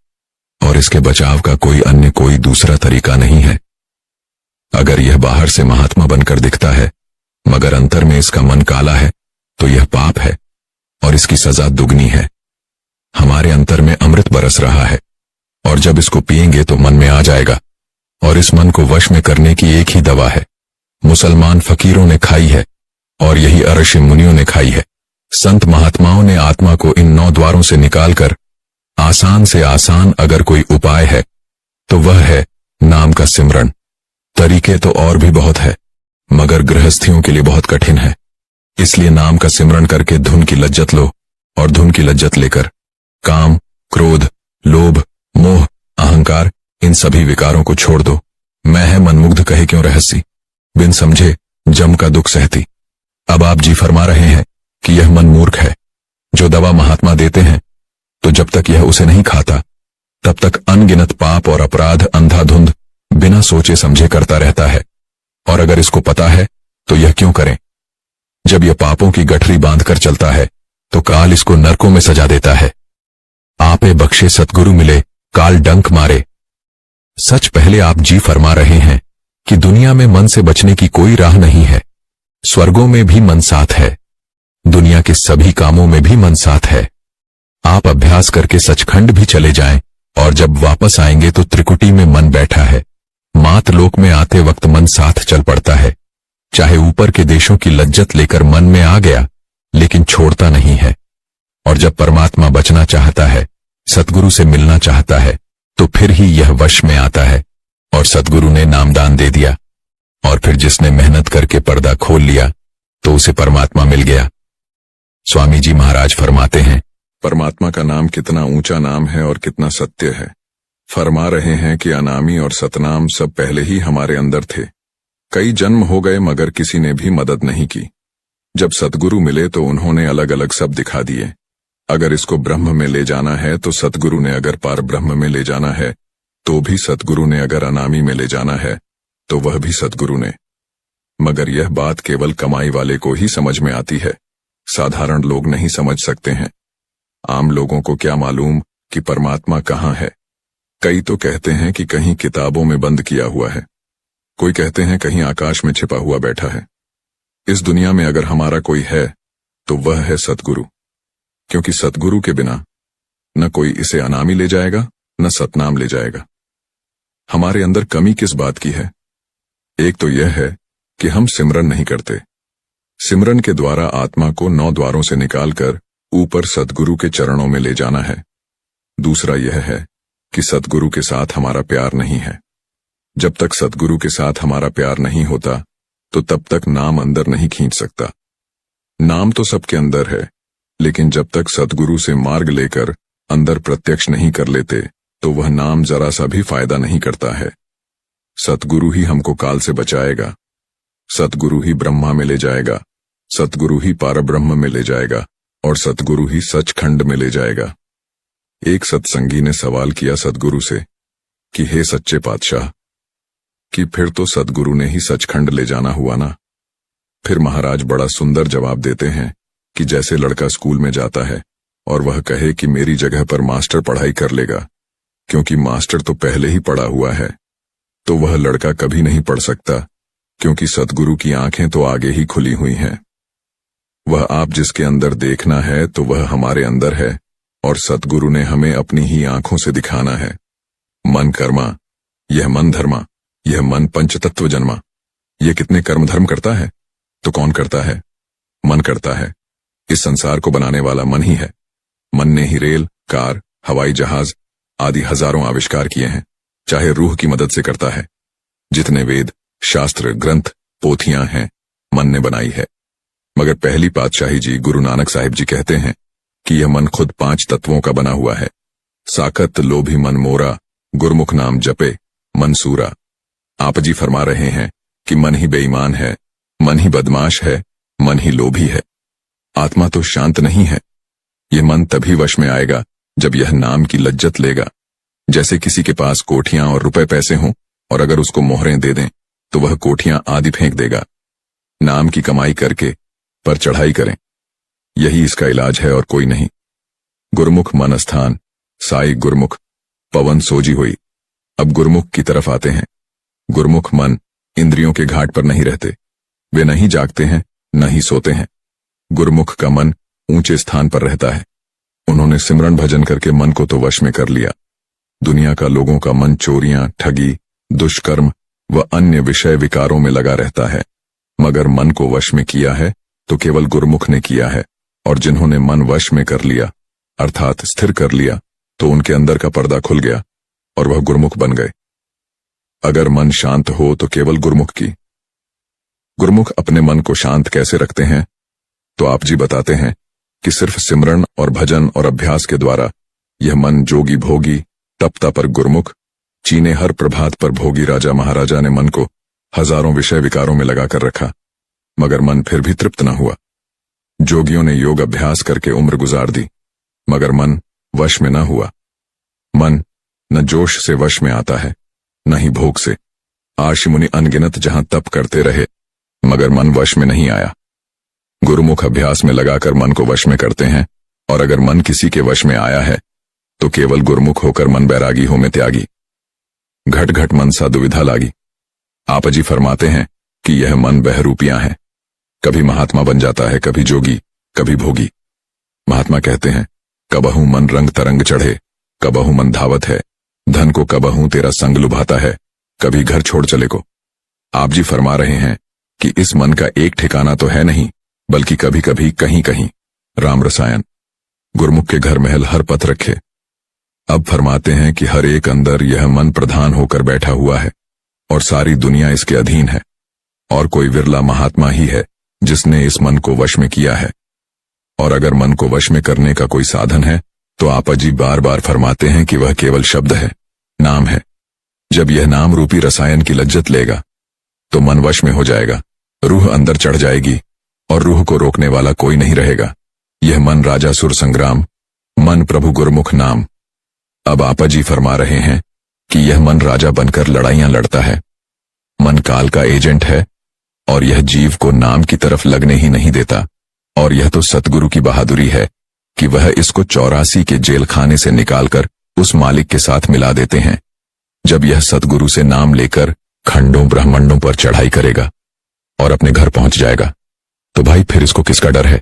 और इसके बचाव का कोई दूसरा तरीका नहीं है। अगर यह बाहर से महात्मा बनकर दिखता है मगर अंतर में इसका मन काला है, तो यह पाप है और इसकी सजा दुगनी है। हमारे अंतर में अमृत बरस रहा है, और जब इसको पिएंगे तो मन में आ जाएगा, और इस मन को वश में करने की एक ही दवा है। मुसलमान फकीरों ने खाई है और यही ऋषि मुनियों ने खाई है। संत महात्माओं ने आत्मा को इन 9 द्वारों से निकालकर आसान से आसान अगर कोई उपाय है तो वह है नाम का सिमरन। तरीके तो और भी बहुत है मगर गृहस्थियों के लिए बहुत कठिन है। इसलिए नाम का सिमरन करके धुन की लज्जत लो, और धुन की लज्जत लेकर काम, क्रोध, लोभ, मोह, अहंकार इन सभी विकारों को छोड़ दो। मैं है मनमुग्ध कहे क्यों रहसी, बिन समझे जम का दुख सहती। अब आप जी फरमा रहे हैं कि यह मन मूर्ख है। जो दवा महात्मा देते हैं तो जब तक यह उसे नहीं खाता तब तक अनगिनत पाप और अपराध अंधाधुंध बिना सोचे समझे करता रहता है। और अगर इसको पता है तो यह क्यों करें। जब यह पापों की गठरी बांधकर चलता है तो काल इसको नरकों में सजा देता है। आपे बख्शे सतगुरु मिले, काल डंक मारे। सच पहले आप जी फरमा रहे हैं कि दुनिया में मन से बचने की कोई राह नहीं है। स्वर्गों में भी मन साथ है, दुनिया के सभी कामों में भी मन साथ है। आप अभ्यास करके सचखंड भी चले जाएं, और जब वापस आएंगे तो त्रिकुटी में मन बैठा है। मात लोक में आते वक्त मन साथ चल पड़ता है। चाहे ऊपर के देशों की लज्जत लेकर मन में आ गया, लेकिन छोड़ता नहीं है। और जब परमात्मा बचना चाहता है, सतगुरु से मिलना चाहता है, तो फिर ही यह वश में आता है। और सतगुरु ने नामदान दे दिया, और फिर जिसने मेहनत करके पर्दा खोल लिया तो उसे परमात्मा मिल गया। स्वामी जी महाराज फरमाते हैं, परमात्मा का नाम कितना ऊंचा नाम है और कितना सत्य है। फरमा रहे हैं कि अनामी और सतनाम सब पहले ही हमारे अंदर थे। कई जन्म हो गए मगर किसी ने भी मदद नहीं की। जब सतगुरु मिले तो उन्होंने अलग अलग सब दिखा दिए। अगर इसको ब्रह्म में ले जाना है तो सतगुरु ने, अगर पार ब्रह्म में ले जाना है तो भी सतगुरु ने, अगर अनामी में ले जाना है तो वह भी सतगुरु ने। मगर यह बात केवल कमाई वाले को ही समझ में आती है, साधारण लोग नहीं समझ सकते हैं। आम लोगों को क्या मालूम कि परमात्मा कहाँ है। कई तो कहते हैं कि कहीं किताबों में बंद किया हुआ है, कोई कहते हैं कहीं आकाश में छिपा हुआ बैठा है। इस दुनिया में अगर हमारा कोई है तो वह है सतगुरु, क्योंकि सतगुरु के बिना न कोई इसे अनामी ले जाएगा न सतनाम ले जाएगा। हमारे अंदर कमी किस बात की है? एक तो यह है कि हम सिमरन नहीं करते। सिमरन के द्वारा आत्मा को 9 द्वारों से निकालकर ऊपर सतगुरु के चरणों में ले जाना है। दूसरा यह है कि सतगुरु के साथ हमारा प्यार नहीं है। जब तक सतगुरु के साथ हमारा प्यार नहीं होता तो तब तक नाम अंदर नहीं खींच सकता। नाम तो सबके अंदर है, लेकिन जब तक सतगुरु से मार्ग लेकर अंदर प्रत्यक्ष नहीं कर लेते तो वह नाम जरा सा भी फायदा नहीं करता है। सतगुरु ही हमको काल से बचाएगा, सतगुरु ही ब्रह्मा में ले जाएगा, सतगुरु ही पारब्रह्म में ले जाएगा, और सतगुरु ही सचखंड में ले जाएगा। एक सत्संगी ने सवाल किया सतगुरु से कि हे सच्चे पातशाह, कि फिर तो सतगुरु ने ही सचखंड ले जाना हुआ ना। फिर महाराज बड़ा सुंदर जवाब देते हैं कि जैसे लड़का स्कूल में जाता है और वह कहे कि मेरी जगह पर मास्टर पढ़ाई कर लेगा, क्योंकि मास्टर तो पहले ही पढ़ा हुआ है, तो वह लड़का कभी नहीं पढ़ सकता, क्योंकि सतगुरु की आंखें तो आगे ही खुली हुई हैं। वह आप जिसके अंदर देखना है तो वह हमारे अंदर है, और सतगुरु ने हमें अपनी ही आंखों से दिखाना है। मन कर्मा, यह मन धर्मा, यह मन पंचतत्व जन्मा। यह कितने कर्म धर्म करता है? तो कौन करता है? मन करता है। इस संसार को बनाने वाला मन ही है। मन ने ही रेल, कार, हवाई जहाज आदि हजारों आविष्कार किए हैं, चाहे रूह की मदद से करता है। जितने वेद, शास्त्र, ग्रंथ, पोथियां हैं मन ने बनाई है। मगर पहली पातशाही जी गुरु नानक साहिब जी कहते हैं कि यह मन खुद 5 तत्वों का बना हुआ है। साकत लोभी मन मोरा, गुरमुख नाम जपे मंसूरा। आप जी फरमा रहे हैं कि मन ही बेईमान है, मन ही बदमाश है, मन ही लोभी है। आत्मा तो शांत नहीं है। यह मन तभी वश में आएगा जब यह नाम की लज्जत लेगा। जैसे किसी के पास कोठियां और रुपए पैसे हों और अगर उसको मोहरें दे दें तो वह कोठियां आदि फेंक देगा। नाम की कमाई करके पर चढ़ाई करें, यही इसका इलाज है और कोई नहीं। गुरमुख मन स्थान, साई गुरमुख पवन सोजी हुई। अब गुरमुख की तरफ आते हैं। गुरमुख मन इंद्रियों के घाट पर नहीं रहते, वे नहीं जागते हैं न ही सोते हैं। गुरमुख का मन ऊंचे स्थान पर रहता है। उन्होंने सिमरन भजन करके मन को तो वश में कर लिया। दुनिया का लोगों का मन चोरियां, ठगी, दुष्कर्म व अन्य विषय विकारों में लगा रहता है, मगर मन को वश में किया है तो केवल गुरमुख ने किया है। और जिन्होंने मन वश में कर लिया अर्थात स्थिर कर लिया तो उनके अंदर का पर्दा खुल गया और वह गुरमुख बन गए। अगर मन शांत हो तो केवल गुरमुख की। गुरमुख अपने मन को शांत कैसे रखते हैं तो आप जी बताते हैं कि सिर्फ सिमरन और भजन और अभ्यास के द्वारा यह मन जोगी भोगी तपता पर गुरमुख चीने हर प्रभात पर भोगी राजा महाराजा ने मन को हजारों विषय विकारों में लगाकर रखा, मगर मन फिर भी तृप्त न हुआ। जोगियों ने योग अभ्यास करके उम्र गुजार दी, मगर मन वश में न हुआ। मन न जोश से वश में आता है न ही भोग से। आर्षि मुनि अनगिनत जहां तप करते रहे मगर मन वश में नहीं आया। गुरुमुख अभ्यास में लगाकर मन को वश में करते हैं, और अगर मन किसी के वश में आया है तो केवल गुरमुख होकर मन बैरागी हो में त्यागी। घट घट मन सा दुविधा लागी। आप जी फरमाते हैं कि यह मन बहरूपियां है, कभी महात्मा बन जाता है, कभी जोगी, कभी भोगी। महात्मा कहते हैं कबहू मन रंग तरंग चढ़े, कबहू मन धावत है, धन को कबहू तेरा संग लुभाता है, कभी घर छोड़ चले को। आप जी फरमा रहे हैं कि इस मन का एक ठिकाना तो है नहीं, बल्कि कभी कभी कहीं कहीं। राम रसायन। गुरमुख के घर महल हर पथ रखे। अब फरमाते हैं कि हर एक अंदर यह मन प्रधान होकर बैठा हुआ है और सारी दुनिया इसके अधीन है, और कोई विरला महात्मा ही है जिसने इस मन को वश में किया है। और अगर मन को वश में करने का कोई साधन है तो आप जी बार बार फरमाते हैं कि वह केवल शब्द है, नाम है। जब यह नाम रूपी रसायन की लज्जत लेगा तो मन वश में हो जाएगा, रूह अंदर चढ़ जाएगी और रूह को रोकने वाला कोई नहीं रहेगा। यह मन राजा सुर संग्राम, मन प्रभु गुरमुख नाम। अब आपा जी फरमा रहे हैं कि यह मन राजा बनकर लड़ाइयां लड़ता है। मन काल का एजेंट है और यह जीव को नाम की तरफ लगने ही नहीं देता। और यह तो सतगुरु की बहादुरी है कि वह इसको 84 के जेल खाने से निकालकर उस मालिक के साथ मिला देते हैं। जब यह सतगुरु से नाम लेकर खंडों ब्रह्मांडों पर चढ़ाई करेगा और अपने घर पहुंच जाएगा तो भाई फिर इसको किसका डर है।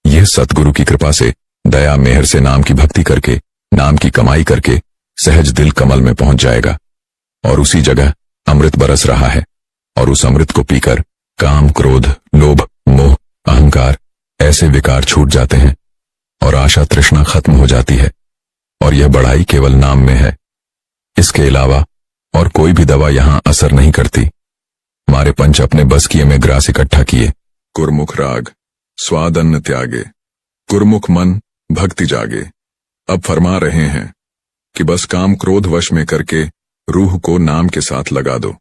यह सतगुरु की कृपा से दया मेहर से नाम की भक्ति करके, नाम की कमाई करके सहज दिल कमल में पहुंच जाएगा। और उसी जगह अमृत बरस रहा है, और उस अमृत को पीकर काम, क्रोध, लोभ, मोह, अहंकार ऐसे विकार छूट जाते हैं और आशा तृष्णा खत्म हो जाती है। और यह बढ़ाई केवल नाम में है। इसके अलावा और कोई भी दवा यहां असर नहीं करती। मारे पंच अपने बस किए में ग्रास इकट्ठा किए। गुरमुख राग स्वाद अन्न त्यागे, गुरमुख मन भक्ति जागे। अब फरमा रहे हैं कि बस काम क्रोध वश में करके रूह को नाम के साथ लगा दो।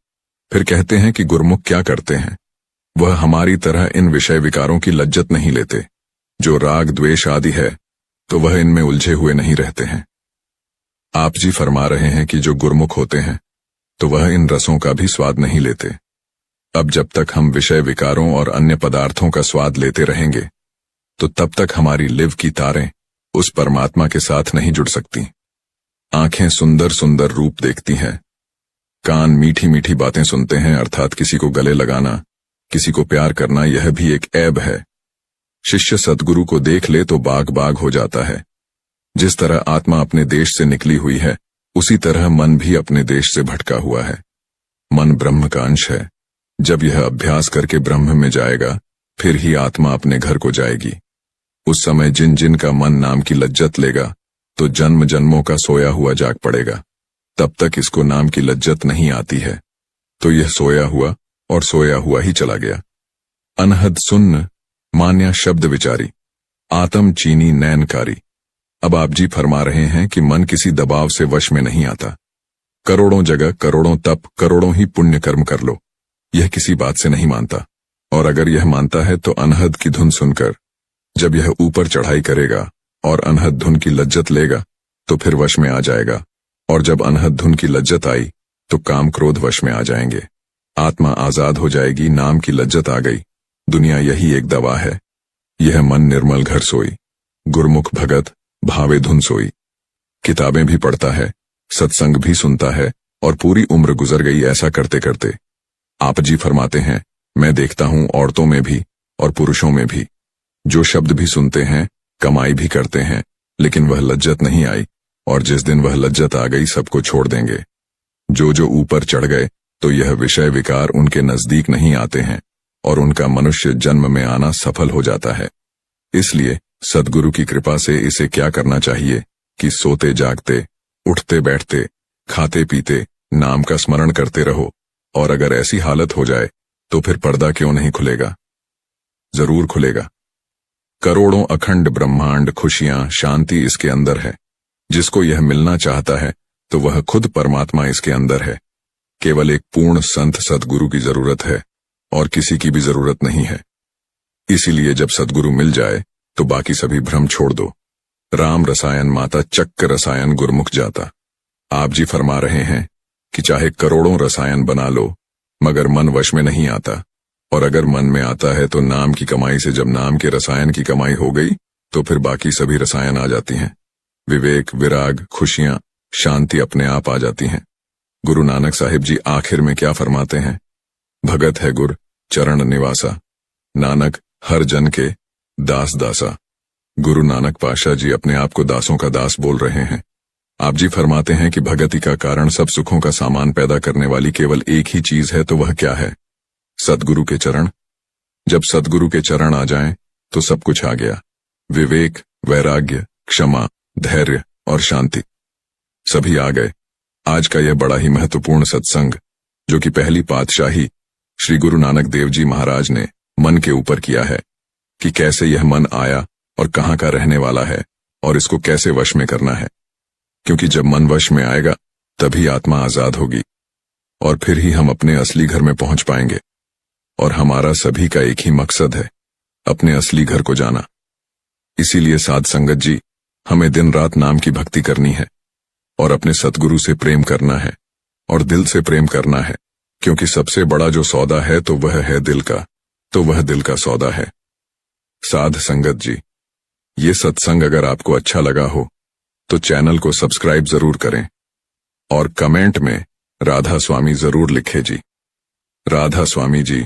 फिर कहते हैं कि गुरमुख क्या करते हैं, वह हमारी तरह इन विषय विकारों की लज्जत नहीं लेते। जो राग द्वेष आदि है तो वह इनमें उलझे हुए नहीं रहते हैं। आप जी फरमा रहे हैं कि जो गुरमुख होते हैं तो वह इन रसों का भी स्वाद नहीं लेते। अब जब तक हम विषय विकारों और अन्य पदार्थों का स्वाद लेते रहेंगे तो तब तक हमारी लिव की तारें उस परमात्मा के साथ नहीं जुड़ सकती। आंखें सुंदर सुंदर रूप देखती हैं, कान मीठी मीठी बातें सुनते हैं, अर्थात किसी को गले लगाना, किसी को प्यार करना यह भी एक ऐब है। शिष्य सद्गुरु को देख ले तो बाग बाग हो जाता है। जिस तरह आत्मा अपने देश से निकली हुई है उसी तरह मन भी अपने देश से भटका हुआ है। मन ब्रह्म का अंश है। जब यह अभ्यास करके ब्रह्म में जाएगा फिर ही आत्मा अपने घर को जाएगी। उस समय जिन जिन का मन नाम की लज्जत लेगा तो जन्म जन्मों का सोया हुआ जाग पड़ेगा। तब तक इसको नाम की लज्जत नहीं आती है तो यह सोया हुआ और सोया हुआ ही चला गया। अनहद सुन्न, मान्या शब्द विचारी, आत्म चीनी नैनकारी। अब आप जी फरमा रहे हैं कि मन किसी दबाव से वश में नहीं आता। करोड़ों जगह, करोड़ों तप, करोड़ों ही पुण्य कर्म कर लो, यह किसी बात से नहीं मानता। और अगर यह मानता है तो अनहद की धुन सुनकर जब यह ऊपर चढ़ाई करेगा और अनहद धुन की लज्जत लेगा तो फिर वश में आ जाएगा। और जब अनहद धुन की लज्जत आई तो काम क्रोध वश में आ जाएंगे। आत्मा आजाद हो जाएगी, नाम की लज्जत आ गई। दुनिया यही एक दवा है। यह मन निर्मल घर सोई, गुरमुख भगत भावे धुन सोई। किताबें भी पढ़ता है, सत्संग भी सुनता है और पूरी उम्र गुजर गई ऐसा करते करते। आप जी फरमाते हैं, मैं देखता हूं औरतों में भी और पुरुषों में भी, जो शब्द भी सुनते हैं, कमाई भी करते हैं, लेकिन वह लज्जत नहीं आई। और जिस दिन वह लज्जत आ गई सबको छोड़ देंगे। जो जो ऊपर चढ़ गए तो यह विषय विकार उनके नजदीक नहीं आते हैं और उनका मनुष्य जन्म में आना सफल हो जाता है। इसलिए सद्गुरु की कृपा से इसे क्या करना चाहिए कि सोते जागते, उठते बैठते, खाते पीते नाम का स्मरण करते रहो। और अगर ऐसी हालत हो जाए तो फिर पर्दा क्यों नहीं खुलेगा? जरूर खुलेगा। करोड़ों अखंड ब्रह्मांड, खुशियां, शांति इसके अंदर है। जिसको यह मिलना चाहता है तो वह खुद परमात्मा इसके अंदर है। केवल एक पूर्ण संत सद्गुरु की जरूरत है और किसी की भी जरूरत नहीं है। इसीलिए जब सद्गुरु मिल जाए तो बाकी सभी भ्रम छोड़ दो। राम रसायन माता चक्र रसायन गुरमुख जाता। आप जी फरमा रहे हैं कि चाहे करोड़ों रसायन बना लो मगर मन वश में नहीं आता। और अगर मन में आता है तो नाम की कमाई से जब नाम के रसायन की कमाई हो गई तो फिर बाकी सभी रसायन आ जाती हैं। विवेक, विराग, खुशियां, शांति अपने आप आ जाती हैं। गुरु नानक साहिब जी आखिर में क्या फरमाते हैं? भगत है गुर चरण निवासा, नानक हर जन के दास दासा। गुरु नानक पाशाह जी अपने आप को दासों का दास बोल रहे हैं। आप जी फरमाते हैं कि भगति का कारण सब सुखों का सामान पैदा करने वाली केवल एक ही चीज है, तो वह क्या है? सद्गुरु के चरण। जब सद्गुरु के चरण आ जाएं तो सब कुछ आ गया। विवेक, वैराग्य, क्षमा, धैर्य और शांति सभी आ गए। आज का यह बड़ा ही महत्वपूर्ण सत्संग जो कि पहली पातशाही श्री गुरु नानक देव जी महाराज ने मन के ऊपर किया है कि कैसे यह मन आया और कहाँ का रहने वाला है और इसको कैसे वश में करना है। क्योंकि जब मन वश में आएगा तभी आत्मा आजाद होगी और फिर ही हम अपने असली घर में पहुंच पाएंगे। और हमारा सभी का एक ही मकसद है, अपने असली घर को जाना। इसीलिए साध संगत जी, हमें दिन रात नाम की भक्ति करनी है और अपने सतगुरु से प्रेम करना है और दिल से प्रेम करना है। क्योंकि सबसे बड़ा जो सौदा है तो वह है दिल का, तो वह दिल का सौदा है। साध संगत जी, ये सत्संग अगर आपको अच्छा लगा हो तो चैनल को सब्सक्राइब जरूर करें और कमेंट में राधा स्वामी जरूर लिखें जी। राधा स्वामी जी।